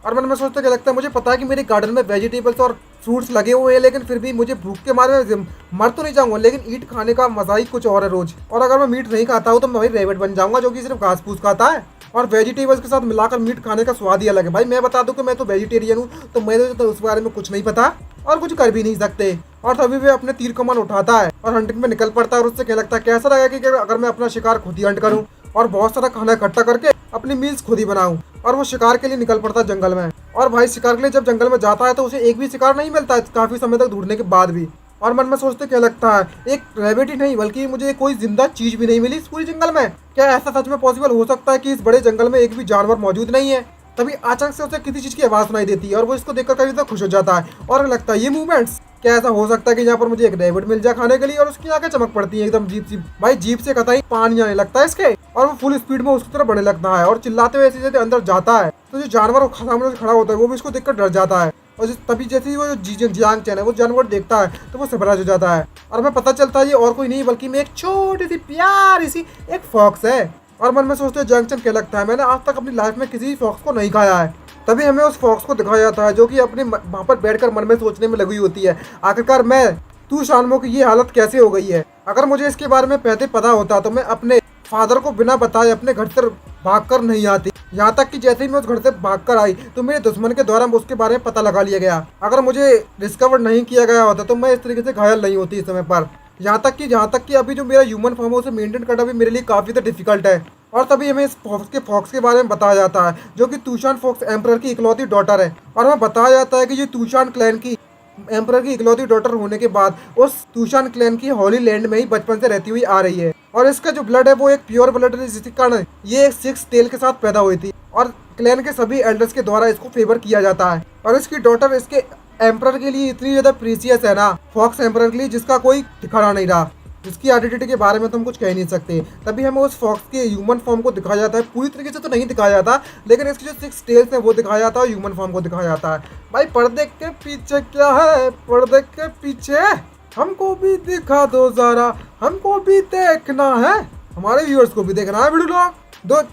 और मन में सोचता क्या लगता है, मुझे पता है कि मेरे गार्डन में वेजिटेबल्स और फ्रूट्स लगे हुए हैं, लेकिन फिर भी मुझे भूख के मारे में मर तो नहीं जाऊंगा, लेकिन ईट खाने का मजा ही कुछ और है रोज। और अगर मैं मीट नहीं खाता हूँ तो मैं भाई रेबिट बन जाऊंगा, जो कि सिर्फ घास फूस खाता है, और वेजिटेबल्स के साथ मिलाकर मीट खाने का स्वाद ही अलग है। भाई मैं बता दूं कि मैं तो वेजिटेरियन हूँ, तो मेरे तो उस बारे में कुछ नहीं पता और कुछ कर भी नहीं सकते। और तभी वे अपने तीर कमान उठाता है और हंटिंग में निकल पड़ता है, और उससे क्या लगता है कैसा लगा कि अगर मैं अपना शिकार खुद ही हंट करूँ और बहुत सारा खाना इकट्ठा करके अपनी मील्स खुद ही बनाऊं। और वो शिकार के लिए निकल पड़ता है जंगल में। और भाई शिकार के लिए जब जंगल में जाता है तो उसे एक भी शिकार नहीं मिलता है काफी समय तक ढूंढने के बाद भी। और मन में सोचते क्या लगता है, एक रैबिट ही नहीं बल्कि मुझे कोई जिंदा चीज भी नहीं मिली इस पूरी जंगल में। क्या ऐसा सच में पॉसिबल हो सकता है कि इस बड़े जंगल में एक भी जानवर मौजूद नहीं है। तभी अचानक से उसे किसी चीज की आवाज सुनाई देती है, और वो इसको देखकर काफी ज्यादा खुश हो जाता है, और लगता है ये मूवमेंट्स क्या ऐसा हो सकता है कि यहाँ पर मुझे एक रैबिट मिल जाए खाने के लिए। और उसकी आंखें चमक पड़ती है एकदम जीप सी, भाई जीप से कतई पानी आने लगता है इसके, और वो फुल स्पीड में उसकी तरफ बढ़ने लगता है, और चिल्लाते हुए ऐसे अंदर जाता है। तो जो जानवर सामने से खड़ा होता है वो भी इसको देखकर डर जाता है, और तभी जैसे ही वो जियांग चैन है वो जानवर देखता है तो वो सरप्राइज हो जाता है, और हमें पता चलता है ये और कोई नहीं बल्कि मैं एक छोटी सी प्यारी सी एक फॉक्स है। और मन में सोचते हैं जियांग चैन क्या लगता है, मैंने आज तक अपनी लाइफ में किसी फॉक्स को नहीं खाया है। तभी हमें उस फॉक्स को दिखाया जाता है जो कि अपने वहाँ पर बैठकर मन में सोचने में लगी होती है, आखिरकार मैं तू शानमो की ये हालत कैसे हो गई है। अगर मुझे इसके बारे में पहले पता होता तो मैं अपने फादर को बिना बताए अपने घर से भागकर नहीं आती। यहाँ तक कि जैसे ही मैं उस घर से भागकर आई तो मेरे दुश्मन के द्वारा उसके बारे में पता लगा लिया गया। अगर मुझे डिस्कवर नहीं किया गया होता तो मैं इस तरीके से घायल नहीं होती इस समय पर। यहाँ तक कि अभी जो मेरा ह्यूमन फॉर्म है उसे मेंटेन करना भी मेरे लिए काफ़ी ज़्यादा डिफिकल्ट है। और तभी हमें इस फॉक्स के बारे में बताया जाता है जो कि तूशान फॉक्स एम्परर की इकलौती डॉटर है। और हमें बताया जाता है कि ये तूशान क्लैन की एम्परर की इकलौती डॉटर होने के बाद उस तूशान क्लैन की हॉली लैंड में ही बचपन से रहती हुई आ रही है, और इसका जो ब्लड है वो एक प्योर ब्लड है, जिसके कारण ये एक 6 टेल के साथ पैदा हुई थी, और क्लैन के सभी एल्डर्स के द्वारा इसको फेवर किया जाता है। और इसकी डॉटर इसके एम्परर के लिए इतनी ज्यादा प्रीसियस है ना, फॉक्स एम्परर के लिए, जिसका कोई ठिकाना नहीं रहा, जिसकी आइडेंटिटी के बारे में तो हम कुछ कह नहीं सकते। तभी हमें उस फॉक्स के ह्यूमन फॉर्म को दिखाया जाता है, पूरी तरीके से तो नहीं दिखाया जाता, लेकिन इसकी जो 6 टेल्स है वो दिखाया जाता है, ह्यूमन फॉर्म को दिखाया जाता है। भाई पर्दे के पीछे क्या है, पर्दे के पीछे हमको भी दिखा दो जरा, हमको भी देखना है, हमारे व्यूअर्स को भी देखना है वीडियो।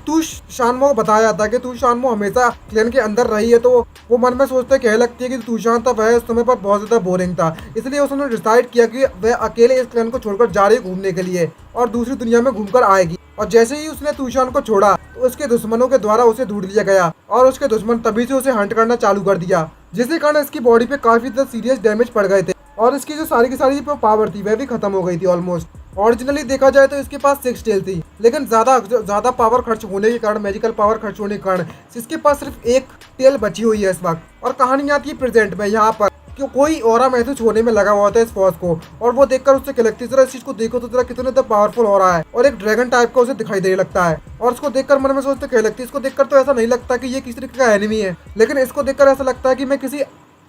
तू शानमो को बताया जाता है कि तू शानमो हमेशा क्लैन के अंदर रही है, तो वो मन में सोचते कह लगती है कि तूशान था वह उस समय पर बहुत ज़्यादा बोरिंग था, इसलिए उसने डिसाइड किया कि वह अकेले इस क्लैन को छोड़कर जा रही है घूमने के लिए और दूसरी दुनिया में घूमकर आएगी। और जैसे ही उसने तूशान को छोड़ा तो उसके दुश्मनों के द्वारा उसे ढूंढ लिया गया, और उसके दुश्मन तभी से उसे हंट करना चालू कर दिया, जिसके कारण इसकी बॉडी पे काफ़ी ज़्यादा सीरियस डैमेज पड़ गए थे, और इसकी जो सारी की सारी पावर थी वह भी खत्म हो गई थी ऑलमोस्ट। ओरिजिनली देखा जाए तो इसके पास 6 टेल थी, लेकिन ज़्यादा पावर खर्च होने के कारण, मैजिकल पावर खर्च होने के कारण इसके पास सिर्फ 1 टेल बची हुई है इस वक्त। और कहानी आती है प्रेजेंट में यहाँ पर कि कोई ऑरा महसूस होने में लगा हुआ होता है इस फॉक्स को, और वो देखकर उससे क्या लगती है, जरा इस चीज को देखो तो जरा कितने तो पावरफुल हो रहा है, और एक ड्रैगन टाइप का उसे दिखाई देने लगता है। और उसको देखकर मन में सोचते क्या लगती है, इसको देखकर तो ऐसा नहीं लगता कि ये किसी तरीके का एनिमी है, लेकिन इसको देखकर ऐसा लगता है कि मैं किसी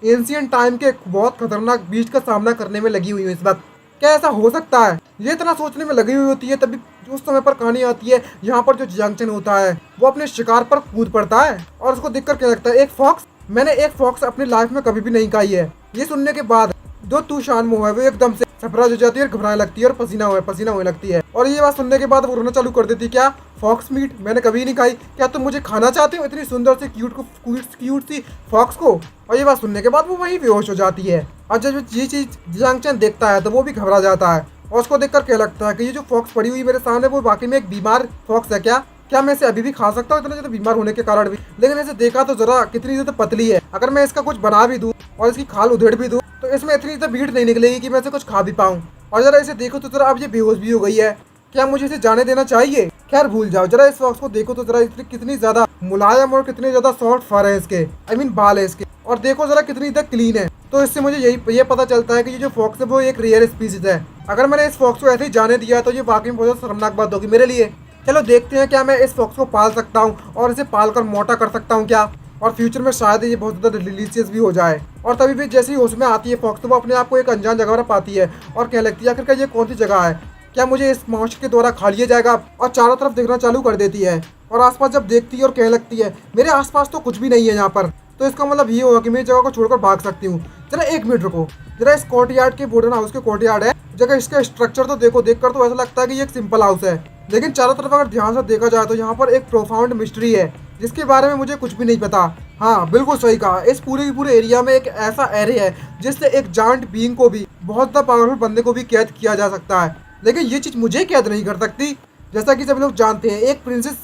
एंशियंट टाइम के बहुत खतरनाक बीच का सामना करने में लगी हुई हूँ इस वक्त। क्या ऐसा हो सकता है? ये इतना सोचने में लगी हुई होती है, तभी उस समय पर कहानी आती है यहाँ पर जो जियांग चेन होता है वो अपने शिकार पर कूद पड़ता है, और उसको देखकर क्या लगता है, एक फॉक्स? मैंने एक फॉक्स अपनी लाइफ में कभी भी नहीं खाई है। ये सुनने के बाद जो तू शानमो है वो एकदम से सरप्राइज हो जाती है और घबराने लगती है और पसीना होने लगती है। और ये बात सुनने के बाद वो रोना चालू कर देती है, क्या फॉक्स मीट मैंने कभी नहीं खाई, क्या तुम मुझे खाना चाहते हो, इतनी सुंदर सी क्यूट सी फॉक्स को? और ये बात सुनने के बाद वो वहीं बेहोश हो जाती है। और जब ये चीज जियांग चेन देखता है तो वो भी घबरा जाता है, और उसको देखकर क्या लगता है कि ये जो फॉक्स पड़ी हुई मेरे सामने वो वाकई में एक बीमार फॉक्स है क्या मैं इसे अभी भी खा सकता हूँ इतना ज़्यादा बीमार होने के कारण भी? लेकिन इसे देखा तो जरा कितनी ज़्यादा पतली है, अगर मैं इसका कुछ बना भी दूँ और इसकी खाल उधेड़ भी दूँ तो इसमें इतनी ज़्यादा भीड़ नहीं निकलेगी कि मैं इसे कुछ खा भी पाऊँ। और जरा इसे देखो तो जरा अब ये बेहोश भी हो गई है, क्या मुझे इसे जाने देना चाहिए? खैर भूल जाओ, जरा इस फॉक्स को देखो तो जरा इसकी कितनी ज्यादा मुलायम और कितने ज्यादा सॉफ्ट फर है इसके, बाल है इसके, और देखो जरा कितनी ज्यादा क्लीन है। तो इससे मुझे ये पता चलता है कि ये जो फॉक्स है वो एक रेयर स्पीसीज है। अगर मैंने इस फॉक्स को ऐसे ही जाने दिया तो ये वाकई में बहुत शर्मनाक बात होगी मेरे लिए। चलो देखते हैं क्या मैं इस फॉक्स को पाल सकता हूँ और इसे पाल कर मोटा कर सकता हूँ क्या, और फ्यूचर में शायद ये बहुत ज़्यादा डिलीशियस भी हो जाए। और तभी भी जैसे ही उसमें आती है फॉक्स तो वो अपने आप को एक अनजान जगह पर पाती है और कहने लगती है आखिरकार ये कौन सी जगह है, क्या मुझे इस मॉन्स्टर के द्वारा खा लिया जाएगा? और चारों तरफ देखना चालू कर देती है और आसपास जब देखती है और कहने लगती है मेरे आसपास तो कुछ भी नहीं है यहाँ पर, तो इसका मतलब ये होगा कि मैं जगह को छोड़कर भाग सकती हूँ। जरा एक मिनट रुको, जरा इस कोर्टयार्ड के वुडन हाउस के कोर्टयार्ड है जगह, इसका स्ट्रक्चर तो देखो, देखकर तो ऐसा लगता है कि ये एक सिंपल हाउस है, लेकिन चारों तरफ अगर ध्यान से देखा जाए तो यहाँ पर एक प्रोफाउंड मिस्ट्री है जिसके बारे में मुझे कुछ भी नहीं पता। हाँ बिल्कुल सही कहा, इस पूरे एरिया में एक ऐसा एरिया है जिससे एक जायंट बीइंग को भी, बहुत ज़्यादा पावरफुल बंदे को भी कैद किया जा सकता है, लेकिन ये चीज़ मुझे कैद नहीं कर सकती। जैसा कि सब लोग जानते हैं एक प्रिंसेस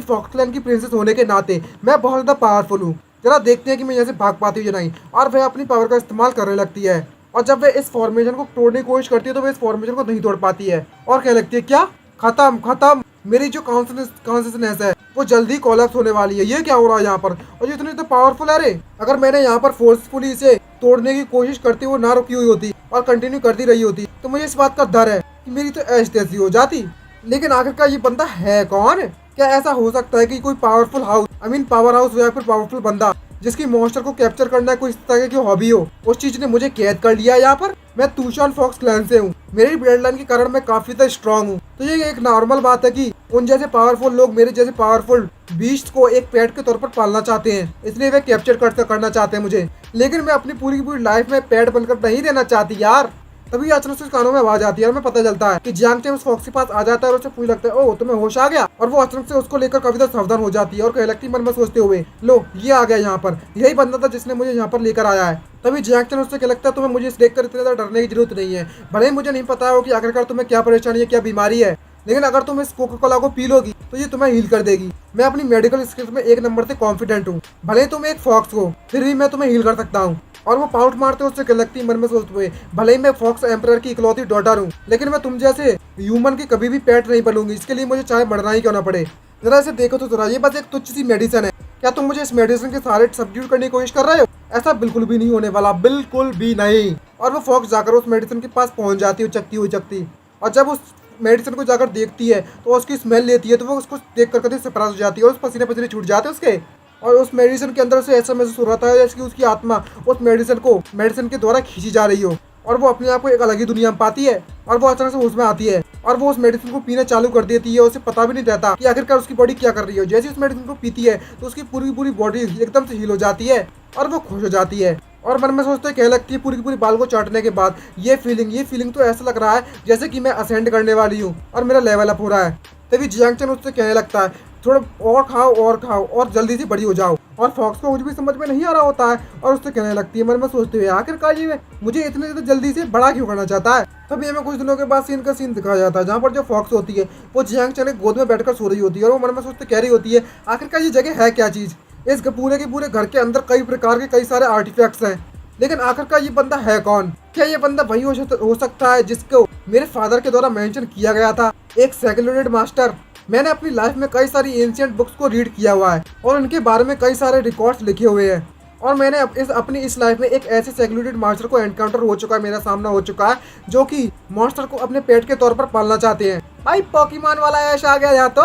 फॉक्सलैंड की प्रिंसेस होने के नाते मैं बहुत ज़्यादा पावरफुल हूँ। जरा देखते हैं कि मैं यहाँ से भाग पाती हूँ या नहीं। और वह अपनी पावर का इस्तेमाल करने लगती है, और जब वह इस फॉर्मेशन को तोड़ने की कोशिश करती है तो वह इस फॉर्मेशन को नहीं तोड़ पाती है और कहने लगती है क्या खत्म, मेरी जो कॉन्सियसनेस है वो जल्दी कोलैप्स होने वाली है, ये क्या हो रहा है यहाँ पर? और ये इतनी तो पावरफुल है रे, अगर मैंने यहाँ पर फोर्सफुली इसे तोड़ने की कोशिश करती हुई ना रुकी हुई होती और कंटिन्यू करती रही होती तो मुझे इस बात का डर है कि मेरी तो ऐश तैसी हो जाती। लेकिन आखिरकार ये बंदा है कौन? क्या ऐसा हो सकता है कि कोई पावरफुल हाउस पावर हाउस या फिर पावरफुल बंदा जिसकी मॉन्स्टर को कैप्चर करना कोई इस तरह की हॉबी हो, उस चीज ने मुझे कैद कर लिया यहाँ पर? मैं तूशान फॉक्स क्लैन से हूँ, मेरी ब्लड लाइन के कारण मैं काफी ज्यादा स्ट्रांग हूँ, तो ये एक नॉर्मल बात है कि उन जैसे पावरफुल लोग मेरे जैसे पावरफुल बीस्ट को एक पेट के तौर पर पालना चाहते हैं, इसलिए वे कैप्चर करना चाहते हैं मुझे। लेकिन मैं अपनी पूरी की पूरी लाइफ में पेट बनकर नहीं रहना चाहती यार। तभी अचानक से कानों में आवाज आती है और मैं पता चलता है कि जियांग चेन उस फॉक्स के पास आ जाता है और उससे पूछ लगता है ओह तुम्हें होश आ गया, और वो अचानक से उसको लेकर काफी ज्यादा सावधान हो जाती है और कहने लगती है मन में सोचते हुए लो ये आ गया यहाँ पर, यही बंदा था जिसने मुझे यहाँ पर लेकर आया है। तभी जियांग चेन उससे क्या लगता है तुम्हें मुझे इस देखकर इतने ज्यादा डरने की जरूरत नहीं है, भले ही मुझे नहीं पता हो कि आखिरकार तुम्हें क्या परेशानी है, क्या बीमारी है, लेकिन अगर तुम इस कोका कोला को पी लोगी तो ये तुम्हें हील कर देगी। मैं अपनी मेडिकल स्किल्स में एक नंबर से कॉन्फिडेंट हूँ, भले ही तुम एक फॉक्स हो फिर भी मैं तुम्हें हील कर सकता हूँ। और वो पाउट मारते उससे क्या लगती है मन में सोचते हुए भले ही मैं फॉक्स एम्परर की इकलौती डॉटर हूँ, लेकिन मैं तुम जैसे ह्यूमन की कभी भी पेट नहीं बनूंगी, इसके लिए मुझे चाहे मरना ही क्यों ना पड़े। जरा इसे देखो तो जरा, ये बस एक तुच्छ सी मेडिसिन है, क्या तुम मुझे इस मेडिसिन के सारे सब्स्टिट्यूट करने की कोशिश कर रहे हो? ऐसा बिल्कुल भी नहीं होने वाला, बिल्कुल भी नहीं। और वो फॉक्स जाकर उस मेडिसिन के पास पहुंच जाती है उचकती, और जब उस मेडिसिन को जाकर देखती है तो उसकी स्मेल लेती है तो वो उसको देख कर कभी सरप्राइज हो जाती है और उस पसीने छूट जाते हैं उसके, और उस मेडिसिन के अंदर से ऐसा महसूस हो रहा है जैसे कि उसकी आत्मा उस मेडिसिन के द्वारा खींची जा रही हो, और वो अपने आप को एक अलग ही दुनिया में पाती है और वो अचानक से उसमें आती है और वो उस मेडिसिन को पीना चालू कर देती है। उसे पता भी नहीं रहता कि आखिरकार उसकी बॉडी क्या कर रही है। जैसे उस मेडिसिन को पीती है तो उसकी पूरी बॉडी एकदम से हील हो जाती है और वो खुश हो जाती है और मन में सोचते कहने लगती है पूरी की पूरी बाल को चाटने के बाद ये फीलिंग तो ऐसा लग रहा है जैसे कि मैं असेंड करने वाली हूँ और मेरा लेवल अप हो रहा है। तभी जियांग चेन उससे कहने लगता है थोड़ा और खाओ और जल्दी से बड़ी हो जाओ, और फॉक्स को कुछ भी समझ में नहीं आ रहा होता है और उससे कहने लगती है मन में सोचते हुए आखिरकार ये मुझे इतने ज़्यादा जल्दी से बड़ा क्यों करना चाहता है। तभी हमें कुछ दिनों के बाद सीन दिखाया जाता है जहाँ पर जो फॉक्स होती है वो जियांग चेन के गोद में बैठकर सो रही होती है और वो मन में सोचते कह रही होती है आखिरकार ये जगह है क्या चीज़। इस पूरे के पूरे घर के अंदर कई प्रकार के कई सारे आर्टिफैक्ट्स हैं, लेकिन आखिरकार ये बंदा है कौन? क्या ये बंदा वही हो सकता है जिसको मेरे फादर के द्वारा मेंशन किया गया था, एक सेक्रेटेड मास्टर? मैंने अपनी लाइफ में कई सारी एंशिएंट बुक्स को रीड किया हुआ है और उनके बारे में कई सारे रिकॉर्ड्स लिखे हुए हैं, और मैंने अपनी इस लाइफ में एक ऐसे सेक्लूडेड मास्टर को एनकाउंटर हो चुका है, मेरा सामना हो चुका है, जो कि मॉन्स्टर को अपने पेट के तौर पर पालना चाहते हैं। भाई पोकेमॉन वाला ऐश आ गया यहाँ तो।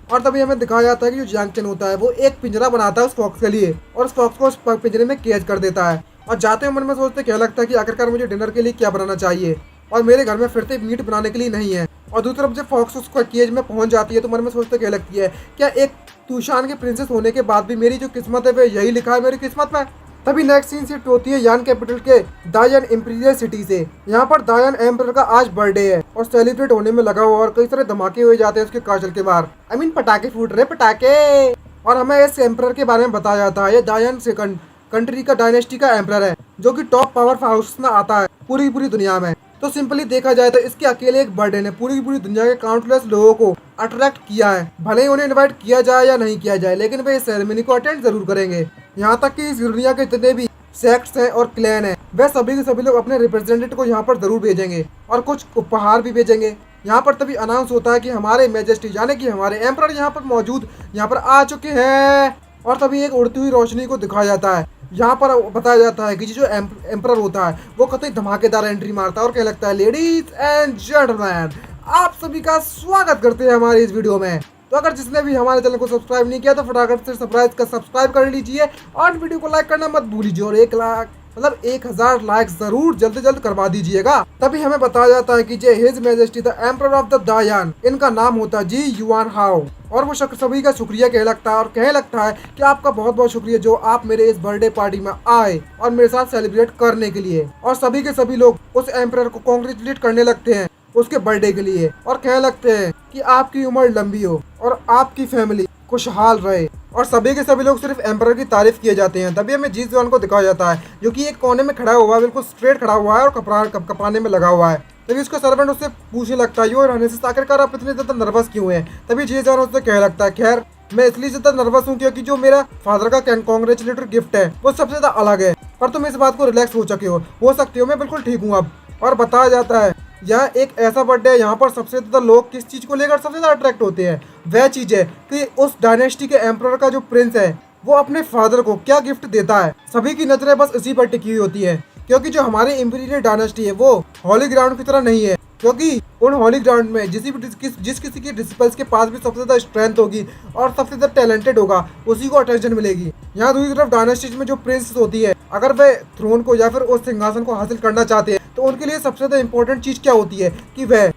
और तभी हमें दिखाया जाता है कि जो जियांग चेन होता है वो एक पिंजरा बनाता है उस फॉक्स के लिए, और उस फॉक्स को उस पिंजरे में कैद कर देता है। और जाते हुए मन में सोचते क्या लगता है कि आखिरकार मुझे डिनर के लिए क्या बनाना चाहिए, और मेरे घर में फिर से मीट बनाने के लिए नहीं है। और दूसरी तरफ जब फॉक्स उसको केज में पहुंच जाती है तो मन में सोचते क्या लगती है, क्या एक तूशान की प्रिंसेस होने के बाद भी मेरी जो किस्मत है वो यही लिखा है मेरी किस्मत में। तभी नेक्स्ट सीन शिफ्ट होती है यान कैपिटल के दायन इंपीरियल सिटी से। यहाँ पर दायन एम्परर का आज बर्थडे है और सेलिब्रेट होने में लगा हुआ, और कई सारे धमाके हुए जाते हैं उसके काजल के बाहर। आई मीन पटाखे फूट रहे पटाखे। और हमें इस एम्परर के बारे में बताया जाता है, ये दायन सेकंड कंट्री का डायनेस्टी का एम्परर है, जो कि टॉप पावर हाउस में आता है पूरी दुनिया में। तो सिंपली देखा जाए तो इसके अकेले एक बर्थडे ने पूरी दुनिया के काउंटलेस लोगों को अट्रैक्ट किया है। भले ही उन्हें इनवाइट किया जाए या नहीं किया जाए, लेकिन वे इस सेरेमनी को अटेंड जरूर करेंगे। यहाँ तक कि इस दुनिया के जितने भी सेक्ट्स हैं और क्लैन हैं, वे सभी के सभी लोग अपने रिप्रेजेंटेटिव को यहाँ पर जरूर भेजेंगे और कुछ उपहार भी भेजेंगे। यहाँ पर तभी अनाउंस होता है कि हमारे मेजेस्टी यानी कि हमारे एम्परर यहाँ पर मौजूद यहाँ पर आ चुके हैं। और तभी एक उड़ती हुई रोशनी को दिखाया जाता है। यहाँ पर बताया जाता है कि जो एम्परर होता है वो कतई धमाकेदार एंट्री मारता है और क्या लगता है, लेडीज एंड जेंटलमैन आप सभी का स्वागत करते हैं हमारे इस वीडियो में। तो अगर जिसने भी हमारे चैनल को सब्सक्राइब नहीं किया तो फटाफट से सब्सक्राइब कर लीजिए और वीडियो को लाइक करना मत भूलिए, और 1 लाख मतलब 1000 लाइक जरूर जल्द से जल्द करवा दीजिएगा। तभी हमें बताया जाता है कि जे his majesty the emperor of the दायान, इनका नाम होता है जी युआन हाओ, और वो सभी का शुक्रिया कहने लगता है और कहने लगता है कि आपका बहुत बहुत शुक्रिया जो आप मेरे इस बर्थडे पार्टी में आए और मेरे साथ सेलिब्रेट करने के लिए। और सभी के सभी लोग उस एम्परर को कॉन्ग्रेचुलेट करने लगते हैं उसके बर्थडे के लिए और कहने लगते हैं कि आपकी उम्र लंबी हो और आपकी फैमिली खुशहाल रहे। और सभी के सभी लोग सिर्फ एम्परर की तारीफ किए जाते हैं। तभी हमें जी जुआन को दिखाया जाता है, जो कि एक कोने में खड़ा हुआ है, बिल्कुल स्ट्रेट खड़ा हुआ है और कपाने में लगा हुआ है। तभी उसका सर्वेंट उससे पूछने लगता है, यो रहने से आखिरकार आप इतने ज्यादा नर्वस क्यों हैं? तभी जी जुआन उससे कहने लगता है, खैर मैं इसलिए ज्यादा नर्वस हूँ क्योंकि जो मेरा फादर का कॉन्ग्रेचुलेटरी गिफ्ट है वो सबसे ज्यादा अलग है, पर तुम इस बात को रिलैक्स हो चुके हो सकती हो, मैं बिल्कुल ठीक हूँ अब। और बताया जाता है यह एक ऐसा बर्थडे है यहाँ पर सबसे ज्यादा लोग किस चीज को लेकर सबसे ज्यादा अट्रैक्ट होते हैं, वह चीज है कि उस डायनेस्टी के एम्परर का जो प्रिंस है वो अपने फादर को क्या गिफ्ट देता है। सभी की नजरें बस इसी पर टिकी हुई होती है, क्योंकि जो हमारे इंपीरियल डायनेस्टी है वो हॉली ग्राउंड की तरह नहीं है, क्योंकि उन हॉली ग्राउंड में जिस किसी के डिसिपल्स के पास भी सबसे ज्यादा स्ट्रेंथ होगी और सबसे ज्यादा टैलेंटेड होगा उसी को अटेंशन मिलेगी। यहाँ दूसरी तरफ डायनेस्टी में जो प्रिंस होती है, अगर वे थ्रोन को या फिर उस सिंहासन को हासिल करना चाहते हैं तो उनके लिए सबसे ज्यादा इंपॉर्टेंट चीज क्या होती है कि वह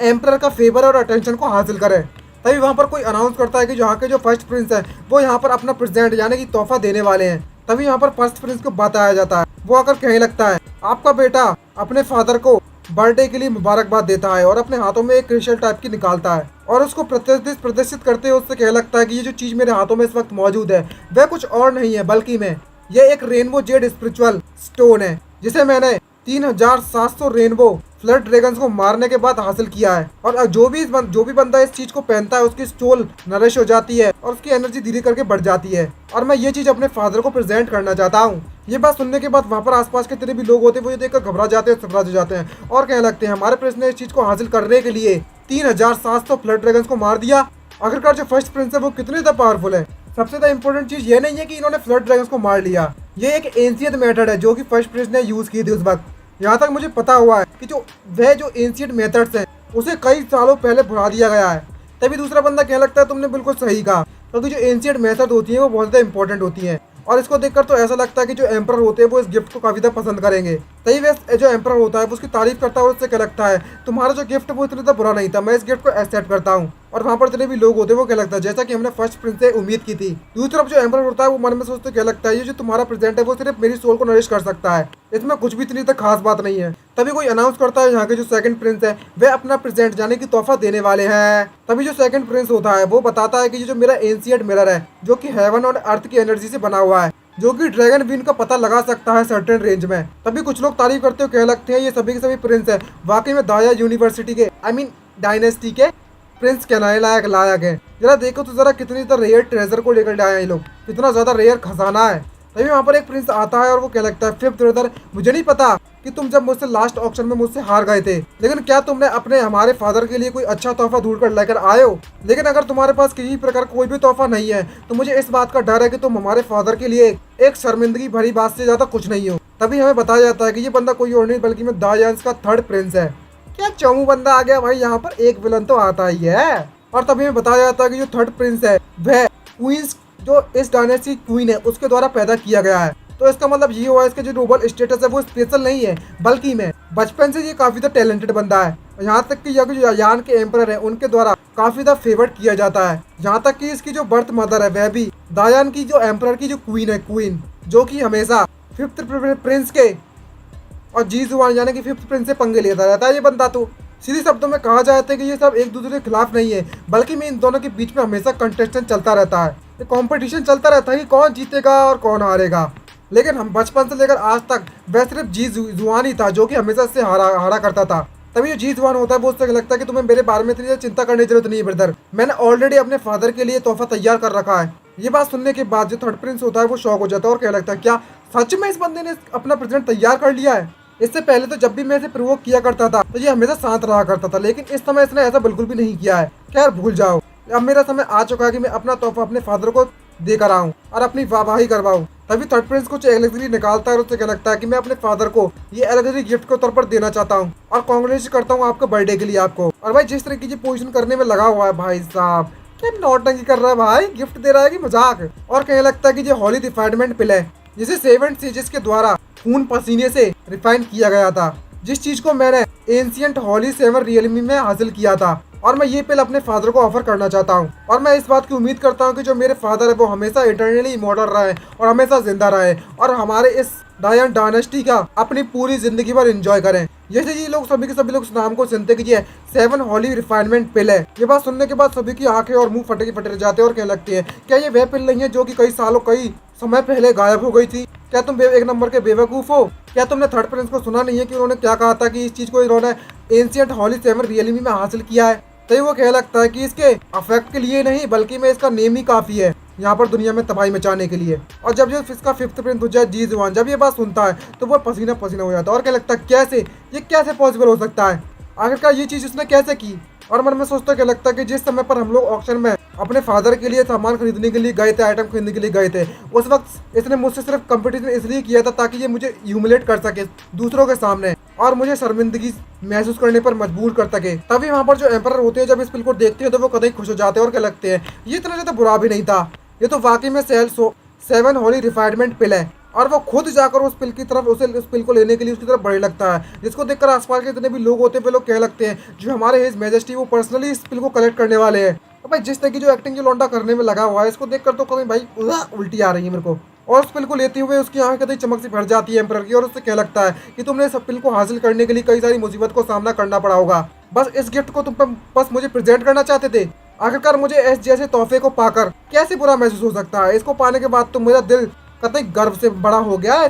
एम्परर का फेवर और अटेंशन को हासिल करे। तभी वहाँ पर कोई अनाउंस करता है कि यहाँ के जो फर्स्ट प्रिंस है वो यहाँ पर अपना प्रेजेंट यानी कि तोहफा देने वाले हैं। तभी यहाँ पर फर्स्ट प्रिंस को बताया जाता है, वो आकर कहने लगता है, आपका बेटा अपने फादर को बर्थडे के लिए मुबारकबाद देता है और अपने हाथों में एक क्रिस्टल टाइप की निकालता है और उसको प्रदर्शित करते हुए उससे कहने लगता है कि ये जो चीज मेरे हाथों में इस वक्त मौजूद है वह कुछ और नहीं है बल्कि ये एक रेनबो जेड स्पिरिचुअल स्टोन है, जिसे मैंने 3700 रेनबो फ्लड ड्रैगन्स को मारने के बाद हासिल किया है। और जो भी बंदा इस चीज को पहनता है उसकी सोल नरिश हो जाती है और उसकी एनर्जी धीरे करके बढ़ जाती है, और मैं ये चीज अपने फादर को प्रेजेंट करना चाहता हूँ। ये बात सुनने के बाद वहाँ पर आसपास के जितने भी लोग होते हैं वो ये देखकर घबरा जाते हैं, सरप्राइज हो जाते हैं और कहने लगते हैं, हमारे प्रिंस ने इस चीज को हासिल करने के लिए 3700 फ्लड ड्रैगन्स को मार दिया। आखिरकार जो फर्स्ट प्रिंस है वो कितने ज्यादा पावरफुल है। सबसे ज्यादा इंपॉर्टेंट चीज ये नहीं है कि इन्होंने फ्लड ड्रैगन्स को मार लिया, ये एक एंशिएंट मेथड है जो कि फर्स्ट प्रिंस ने यूज की थी उस वक्त। यहाँ तक मुझे पता हुआ है कि जो एंशिएंट मेथड्स हैं उसे कई सालों पहले भुला दिया गया है। तभी दूसरा बंदा कहने लगता है, तुमने बिल्कुल सही कहा, क्योंकि जो एंशिएंट मेथड होती है वो बहुत ज़्यादा इंपॉर्टेंट होती है और इसको देखकर तो ऐसा लगता है कि जो एम्परर होते हैं वो इस गिफ्ट को काफी ज्यादा पसंद करेंगे। तभी वे जो एम्परर होता है वो उसकी तारीफ करता है और उससे क्या लगता है, तुम्हारा जो गिफ्ट वो इतना बुरा नहीं था, मैं इस गिफ्ट को एक्सेप्ट करता हूँ। और वहाँ पर जितने भी लोग होते हैं वो क्या लगता है, जैसा कि हमने फर्स्ट प्रिंस से उम्मीद की थी। दूसरी तरफ जो एम्परर होता है वो मन में सोचते क्या लगता है, ये जो तुम्हारा प्रेजेंट है वो सिर्फ मेरी सोल को नरिश कर सकता है, इसमें कुछ भी इतनी तक खास बात नहीं है। तभी कोई अनाउंस करता है यहाँ के जो सेकंड प्रिंस है वे अपना प्रेजेंट यानी कि तोहफा देने वाले हैं। तभी जो सेकंड प्रिंस होता है वो बताता है कि ये जो मेरा एंशिएंट मिरर है जो कि हेवन और अर्थ की एनर्जी से बना हुआ है, जो कि ड्रैगन विन का पता लगा सकता है सर्टेन रेंज में। तभी कुछ लोग तारीफ करते हुए कहने लगते हैं, ये सभी के सभी प्रिंस है वाकई में दाया यूनिवर्सिटी के डायनेस्टी के प्रिंस कहलाने लायक है। जरा देखो तो जरा कितनी रेयर ट्रेजर को लेकर आए हैं ये लोग, कितना ज्यादा रेयर खजाना है। तभी वहाँ पर एक प्रिंस आता है और वो क्या लगता है, फिफ्थ ब्रदर मुझे नहीं पता कि तुम जब मुझसे लास्ट ऑक्शन में मुझसे हार गए थे, लेकिन क्या तुमने अपने हमारे फादर के लिए कोई अच्छा तोहफा ढूंढ कर लेकर आए हो? लेकिन अगर तुम्हारे पास किसी प्रकार कोई भी तोहफा नहीं है तो मुझे इस बात का डर है कि तुम हमारे फादर के लिए एक शर्मिंदगी भरी बात से ज्यादा कुछ नहीं हो। तभी हमें बताया जाता है कि ये बंदा कोई और नहीं बल्कि मैं दायान्स का थर्ड प्रिंस है। क्या चौमू बंदा आ गया भाई, यहाँ पर एक विलन तो आता ही है। और तभी हमें बताया जाता है कि जो थर्ड प्रिंस है वह क्वींस जो इस डायनेस्टी क्वीन है उसके द्वारा पैदा किया गया है। तो इसका मतलब ये हुआ इसके जो नोबल स्टेटस है वो स्पेशल नहीं है, बल्कि मैं बचपन से ये काफी ज्यादा टैलेंटेड बंदा है। यहाँ तक कि यह जो यान के एम्पर है उनके द्वारा काफी ज्यादा फेवरेट किया जाता है। यहाँ तक कि इसकी जो बर्थ मदर है वह भी दायान की जो एम्पर की जो क्वीन है, क्वीन जो कि हमेशा फिफ्थ प्रिंस के और जी जुआन यानी कि फिफ्थ प्रिंस से पंगे लेता रहता है ये बंदा। तो सीधे शब्दों में कहा जाता है कि ये सब एक दूसरे के खिलाफ नहीं है, बल्कि में इन दोनों के बीच में हमेशा कंटेस्टेंट चलता रहता है, ये कंपटीशन चलता रहता है कि कौन जीतेगा और कौन हारेगा। लेकिन हम बचपन से लेकर आज तक वह सिर्फ जी जुआन ही था जो कि हमेशा से हारा करता था। तभी जो जी जुआन होता है वो उससे लगता है कि तुम्हें मेरे बारे में इतनी चिंता करने की जरूरत नहीं है ब्रदर, मैंने ऑलरेडी अपने फादर के लिए तोहफा तैयार कर रखा है। ये बात सुनने के बाद जो थर्ड प्रिंस होता है वो शॉक हो जाता है और कहने लगता है क्या सच में इस बंदे ने अपना प्रेजेंट तैयार कर लिया है? इससे पहले तो जब भी मैं इसे प्रोवोक किया करता था तो ये हमेशा शांत रहा करता था, लेकिन इस समय इसने ऐसा बिल्कुल भी नहीं किया है। खैर भूल जाओ, अब मेरा समय आ चुका है कि मैं अपना तोहफा अपने फादर को देकर आऊं और अपनी वाहवाही करवाऊं। तभी थर्ड प्रिंस कुछ एलेक्सरी निकालता है और उससे क्या लगता है कि मैं अपने फादर को ये एलेक्सरी गिफ्ट के तौर पर देना चाहता हूँ और कांग्रेचुलेट करता हूँ आपके बर्थडे के लिए आपको। और भाई जिस तरह की पोजीशन करने में लगा हुआ है भाई साहब, क्या नौटंकी कर रहा है भाई, गिफ्ट दे रहा है कि मजाक। और कहने लगता है कि ये हॉली रिफाइनमेंट पिल है जिसे 7 सीजेस के द्वारा खून पसीने से रिफाइन किया गया था, जिस चीज को मैंने एंशिएंट हॉली 7 रियलमी में हासिल किया था और मैं ये पिल अपने फादर को ऑफर करना चाहता हूँ। और मैं इस बात की उम्मीद करता हूँ कि जो मेरे फादर है वो हमेशा इटर्नली इमॉर्टल रहे और हमेशा जिंदा रहे और हमारे इस दायान डायनेस्टी का अपनी पूरी जिंदगी भर एंजॉय करें। जैसे ये लोग सभी के सभी लोग इस नाम को सुनते कि ये 7 हॉली रिफाइनमेंट पिल है। ये बात सुनने के बाद सभी की आंखें और मुंह फटे फटे जाते हैं और कहने लगते हैं क्या ये वह पिल नहीं है जो कि कई समय पहले गायब हो गई थी? क्या तुम एक नंबर के बेवकूफ हो? क्या तुमने थर्ड प्रिंस को सुना नहीं है कि उन्होंने क्या कहा था कि इस चीज को इन्होंने एंशिएंट हॉली 7 रियलमी में हासिल किया है? तभी वो कह लगता है कि इसके अफेक्ट के लिए नहीं बल्कि मैं इसका नेम ही काफी है यहाँ पर दुनिया में तबाही मचाने के लिए। और जब ये इसका फिफ्थ प्रिंस हो जाए जी जुआन जब ये बात सुनता है तो वो पसीना पसीना हो जाता है और क्या लगता है कैसे ये कैसे पॉसिबल हो सकता है, आखिरकार ये चीज उसने कैसे की। और मन में सोचता क्या लगता है कि जिस समय पर हम लोग ऑक्शन में अपने फादर के लिए सामान खरीदने के लिए गए थे, आइटम खरीदने के लिए गए थे, उस वक्त इसने मुझसे सिर्फ कंपटीशन इसलिए किया था ताकि ये मुझे ह्यूमिलेट कर सके दूसरों के सामने और मुझे शर्मिंदगी महसूस करने पर मजबूर कर सके। तभी वहाँ पर जो एम्परर होते हैं जब इस पिल को देखते हैं तो वो कतई खुश हो जाते हैं और क्या लगते हैं ये इतना ज्यादा बुरा भी नहीं था, ये तो वाकई में 7 हॉली रिफाइनमेंट पिल है। और वो खुद जाकर उस पिल की तरफ उस पिल को लेने के लिए उसकी तरफ बढ़ने लगता है, जिसको देखकर आसपास के जितने भी लोग होते हैं वे लोग कह लगते हैं जो हमारे हिज मैजेस्टी वो पर्सनली इस पिल को कलेक्ट करने वाले हैं। तो भाई जिस तरह की जो एक्टिंग जो लौंडा करने में लगा हुआ है इसको देखकर तो कभी भाई उल्टी आ रही है मेरे को। और उस पिल को लेते हुए उसकी आंखें कतई चमक से भर जाती है एम्परर की और उससे क्या लगता है कि तुमने इस पिल को हासिल करने के लिए कई सारी मुसीबत को सामना करना पड़ा होगा, बस इस गिफ्ट को तुम बस मुझे प्रेजेंट करना चाहते थे। आखिरकार मुझे इस जैसे तोहफे को पाकर कैसे बुरा महसूस हो सकता है? इसको पाने के बाद तो मेरा दिल कतई गर्व से बड़ा हो गया है,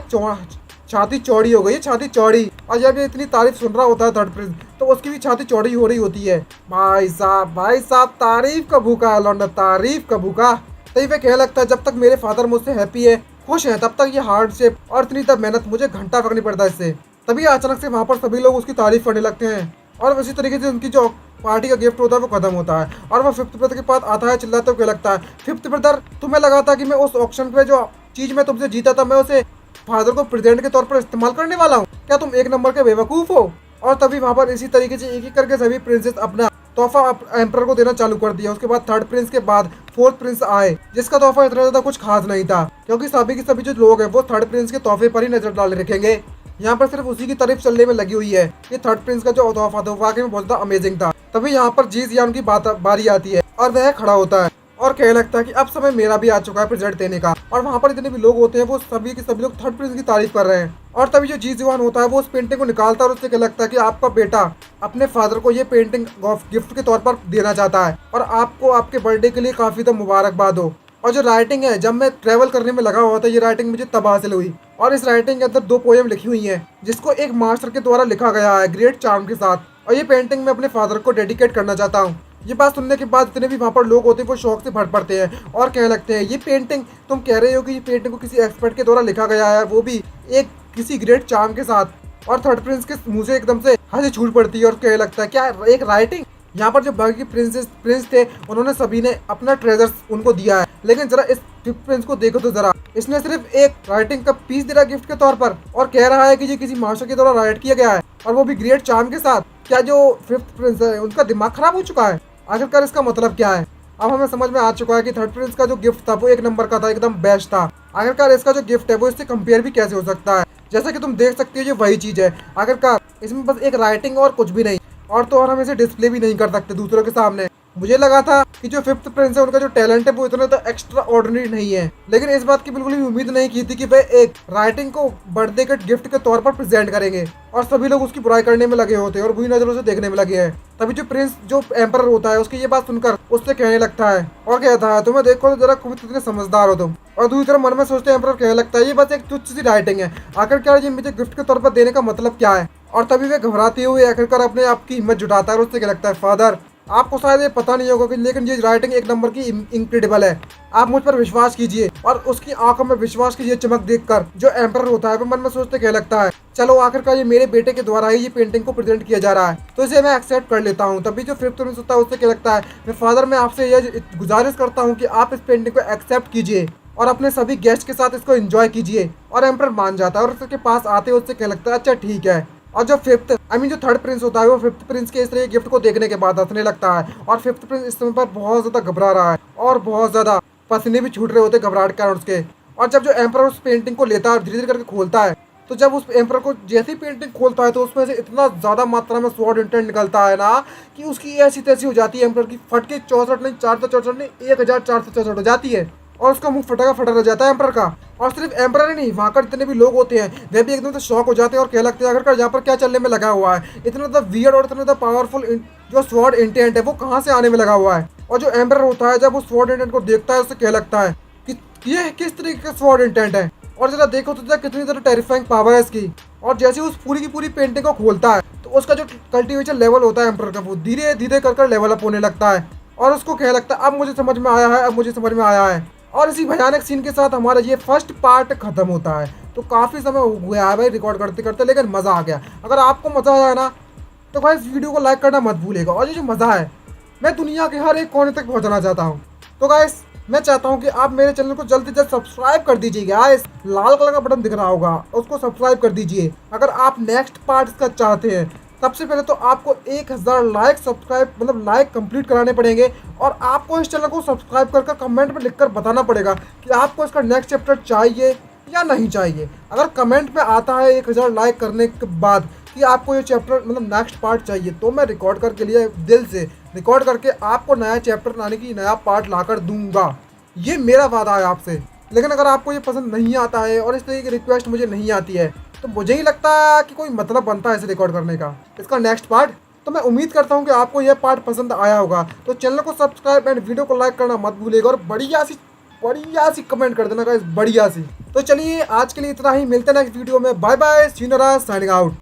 छाती चौड़ी हो गई है, छाती चौड़ी। और जब ये इतनी तारीफ सुन रहा होता है थर्ड प्रिंस तो उसकी भी छाती चौड़ी हो रही होती है। भाई साहब तारीफ का भूखा है लौंडा, तारीफ का भूखा। तभी वे कह लगता है जब तक मेरे फादर मुझसे हैप्पी है, खुश है, तब तक ये हार्डशिप और इतनी तब मेहनत मुझे घंटा फर्क नहीं पड़ता इससे। तभी अचानक से वहाँ पर सभी लोग उसकी तारीफ करने लगते हैं और उसी तरीके से उनकी जो पार्टी का गिफ्ट होता है वो खत्म होता है और वो फिफ्थ ब्रदर के पास आता है चिल्लाते हुए लगता है फिफ्थ ब्रदर तुम्हें लगा था कि मैं उस ऑक्शन पे जो चीज मैं तुमसे जीता था मैं उसे फादर को प्रेजेंट के तौर पर इस्तेमाल करने वाला हूँ? क्या तुम एक नंबर के बेवकूफ हो? और तभी वहाँ पर इसी तरीके से एक एक करके सभी प्रिंसेस अपना तोहफा एम्परर को देना चालू कर दिया। उसके बाद थर्ड प्रिंस के बाद फोर्थ प्रिंस आए जिसका तोहफा इतना ज्यादा कुछ खास नहीं था क्योंकि सभी के सभी जो लोग हैं वो थर्ड प्रिंस के तोहफे पर ही नजर डाले रखेंगे। यहाँ पर सिर्फ उसी की तारीफ चलने में लगी हुई है कि थर्ड प्रिंस का जो तोहफा था वाकई में बहुत ज्यादा अमेजिंग था। तभी यहाँ पर जी जियान की बारी आती है और वह खड़ा होता है और कहने लगता है कि अब समय मेरा भी आ चुका है प्रेजेंट देने का। और वहाँ पर जितने भी लोग होते हैं वो सभी के सभी लोग थर्ड प्रिंस की तारीफ कर रहे हैं। और तभी जो जी जुआन होता है वो उस पेंटिंग को निकालता है और उससे क्या लगता है कि आपका बेटा अपने फादर को ये पेंटिंग गिफ्ट के तौर पर देना चाहता है और आपको आपके बर्थडे के लिए काफी तो मुबारकबाद हो। और जो राइटिंग है जब मैं ट्रेवल करने में लगा हुआ था ये राइटिंग मुझे तब हासिल हुई और इस राइटिंग के अंदर 2 पोएम लिखी हुई हैं जिसको एक मास्टर के द्वारा लिखा गया है ग्रेट चार्म के साथ। और ये पेंटिंग मैं अपने फादर को डेडिकेट करना चाहता हूँ। ये बात सुनने के बाद जितने भी वहाँ पर लोग होते हैं वो शौक से भर पड़ते हैं और कहने लगते हैं ये पेंटिंग तुम कह रहे हो कि ये पेंटिंग को किसी एक्सपर्ट के द्वारा लिखा गया है वो भी एक किसी ग्रेट चार्म के साथ, और थर्ड प्रिंस के मुंह से एकदम से हंसी छूट पड़ती है और कहने लगता है क्या एक राइटिंग। यहाँ पर जो बाकी प्रिंस थे उन्होंने सभी ने अपना ट्रेजर्स उनको दिया है, लेकिन जरा इस फिफ्थ प्रिंस को देखो तो जरा, इसने सिर्फ एक राइटिंग का पीस दे रहा गिफ्ट के तौर पर और कह रहा है कि ये किसी मास्टर के द्वारा राइट किया गया है और वो भी ग्रेट चार्म के साथ। क्या जो फिफ्थ प्रिंस है उनका दिमाग खराब हो चुका है? आखिरकार इसका मतलब क्या है? अब हमें समझ में आ चुका है कि थर्ड प्रिंस का जो गिफ्ट था वो एक नंबर का था, एकदम बेस्ट था। आखिरकार इसका जो गिफ्ट है वो इससे कंपेयर भी कैसे हो सकता है? जैसा कि तुम देख सकते हो ये वही चीज है। आखिरकार इसमें बस एक राइटिंग और कुछ भी नहीं, और तो और हम इसे डिस्प्ले भी नहीं कर सकते दूसरों के सामने। मुझे लगा था कि जो फिफ्थ प्रिंस है उनका जो टैलेंट है वो इतना तो एक्स्ट्रा ऑर्डिनरी नहीं है, लेकिन इस बात की बिल्कुल भी उम्मीद नहीं की थी कि वे एक राइटिंग को बर्थडे के गिफ्ट के तौर पर प्रेजेंट करेंगे और सभी लोग उसकी बुराई करने में लगे होते हैं और बुरी नजरों से देखने में लगे हैं। तभी जो प्रिंस जो एम्पर होता है उसकी ये बात सुनकर उससे कहने लगता है और कहता है तुम्हें देखो तो जरा खुद कितने समझदार हो तुम। और दूसरी तरफ मन में सोचते हैं एम्पर कहने लगता है ये बस एक तुच्छ सी राइटिंग है, आखिरकार ये मुझे गिफ्ट के तौर पर देने का मतलब क्या है? और तभी वे घबराते हुए आखिरकार अपने आप की हिम्मत जुटाता है और उससे क्या लगता है फादर आपको शायद ये पता नहीं होगा कि लेकिन ये राइटिंग एक नंबर की इनक्रेडिबल है, आप मुझ पर विश्वास कीजिए। और उसकी आंखों में विश्वास की ये चमक देखकर जो एम्पर होता है वो मन में सोचते क्या लगता है चलो आखिरकार ये मेरे बेटे के द्वारा ही ये पेंटिंग को प्रेजेंट किया जा रहा है तो इसे मैं एक्सेप्ट कर लेता हूँ। तभी जो फिफ्थ प्रिंस होता है उससे क्या लगता है मैं फादर मैं आपसे यह गुजारिश करता हूँ कि आप इस पेंटिंग को एक्सेप्ट कीजिए और अपने सभी गेस्ट के साथ इसको एंजॉय कीजिए। और एम्पर मान जाता है और उसके पास आते हुए उससे क्या लगता है अच्छा ठीक है। और जो जो थर्ड प्रिंस होता है वो फिफ्थ प्रिंस के इस तरह गिफ्ट को देखने के बाद हंसने लगता है और फिफ्थ प्रिंस इस समय पर बहुत ज्यादा घबरा रहा है और बहुत ज्यादा पसीने भी छूट रहे होते घबराहट के कारण उसके। और जब जो एम्पर उस पेंटिंग को लेता है और धीरे धीरे करके खोलता है तो जब उस एम्पर को जैसे ही पेंटिंग खोलता है तो उसमें से इतना ज्यादा मात्रा में स्वॉर्ड इंटेंट निकलता है ना कि उसकी ऐसी तैसी हो जाती है एम्पर की फट के 64 नहीं 464 नहीं 1464 हो जाती है और उसका मुंह फटा का फटा रह जाता है एम्पर का। और सिर्फ एम्पर ही नहीं वहाँ पर जितने भी लोग होते हैं वे भी एकदम से शॉक हो जाते हैं और कह लगते हैं आखिरकार यहाँ पर क्या चलने में लगा हुआ है, इतना ज़्यादा वियर्ड और इतना ज़्यादा पावरफुल जो स्वॉर्ड इंटेंट है वो कहाँ से आने में लगा हुआ है। और जो एम्पर होता है जब उस स्वॉर्ड इंटेंट को देखता है उससे कह लगता है कि ये किस तरीके का स्वॉर्ड इंटेंट है और जरा देखो तो जरा कितनी ज़्यादा टेरिफाइंग पावर है इसकी। और जैसे उस पूरी की पूरी पेंटिंग को खोलता है तो उसका जो कल्टिवेशन लेवल होता है एम्पर का वो धीरे धीरे कर लेवल अप होने लगता है और उसको कह लगता है अब मुझे समझ में आया है, अब मुझे समझ में आया है। और इसी भयानक सीन के साथ हमारा ये फर्स्ट पार्ट खत्म होता है। तो काफ़ी समय हो गया है भाई रिकॉर्ड करते करते, लेकिन मज़ा आ गया। अगर आपको मज़ा आया ना तो भाई इस वीडियो को लाइक करना मत भूलिएगा। और ये जो मज़ा है मैं दुनिया के हर एक कोने तक पहुंचाना चाहता हूं। तो गाइस मैं चाहता हूं कि आप मेरे चैनल को जल्द से जल्द सब्सक्राइब कर दीजिएगा। इस लाल कलर का बटन दिख रहा होगा उसको सब्सक्राइब कर दीजिए अगर आप नेक्स्ट पार्ट इसका चाहते हैं। सबसे पहले तो आपको 1000 लाइक सब्सक्राइब लाइक कंप्लीट कराने पड़ेंगे और आपको इस चैनल को सब्सक्राइब कर कमेंट में लिखकर बताना पड़ेगा कि आपको इसका नेक्स्ट चैप्टर चाहिए या नहीं चाहिए। अगर कमेंट में आता है 1000 लाइक करने के बाद कि आपको ये चैप्टर नेक्स्ट पार्ट चाहिए तो मैं रिकॉर्ड करके लिए दिल से रिकॉर्ड करके आपको नया चैप्टर यानी कि नया पार्ट लाकर दूंगा। ये मेरा वादा है आपसे। लेकिन अगर आपको ये पसंद नहीं आता है और इस तरह की रिक्वेस्ट मुझे नहीं आती है तो मुझे ही लगता है कि कोई मतलब बनता है इसे रिकॉर्ड करने का इसका नेक्स्ट पार्ट। तो मैं उम्मीद करता हूँ कि आपको यह पार्ट पसंद आया होगा। तो चैनल को सब्सक्राइब एंड वीडियो को लाइक करना मत भूलिएगा और बढ़िया सी कमेंट कर देना गाइस, बढ़िया सी। तो चलिए आज के लिए इतना ही, मिलते हैं नेक्स्ट वीडियो में। Bye bye, signing out.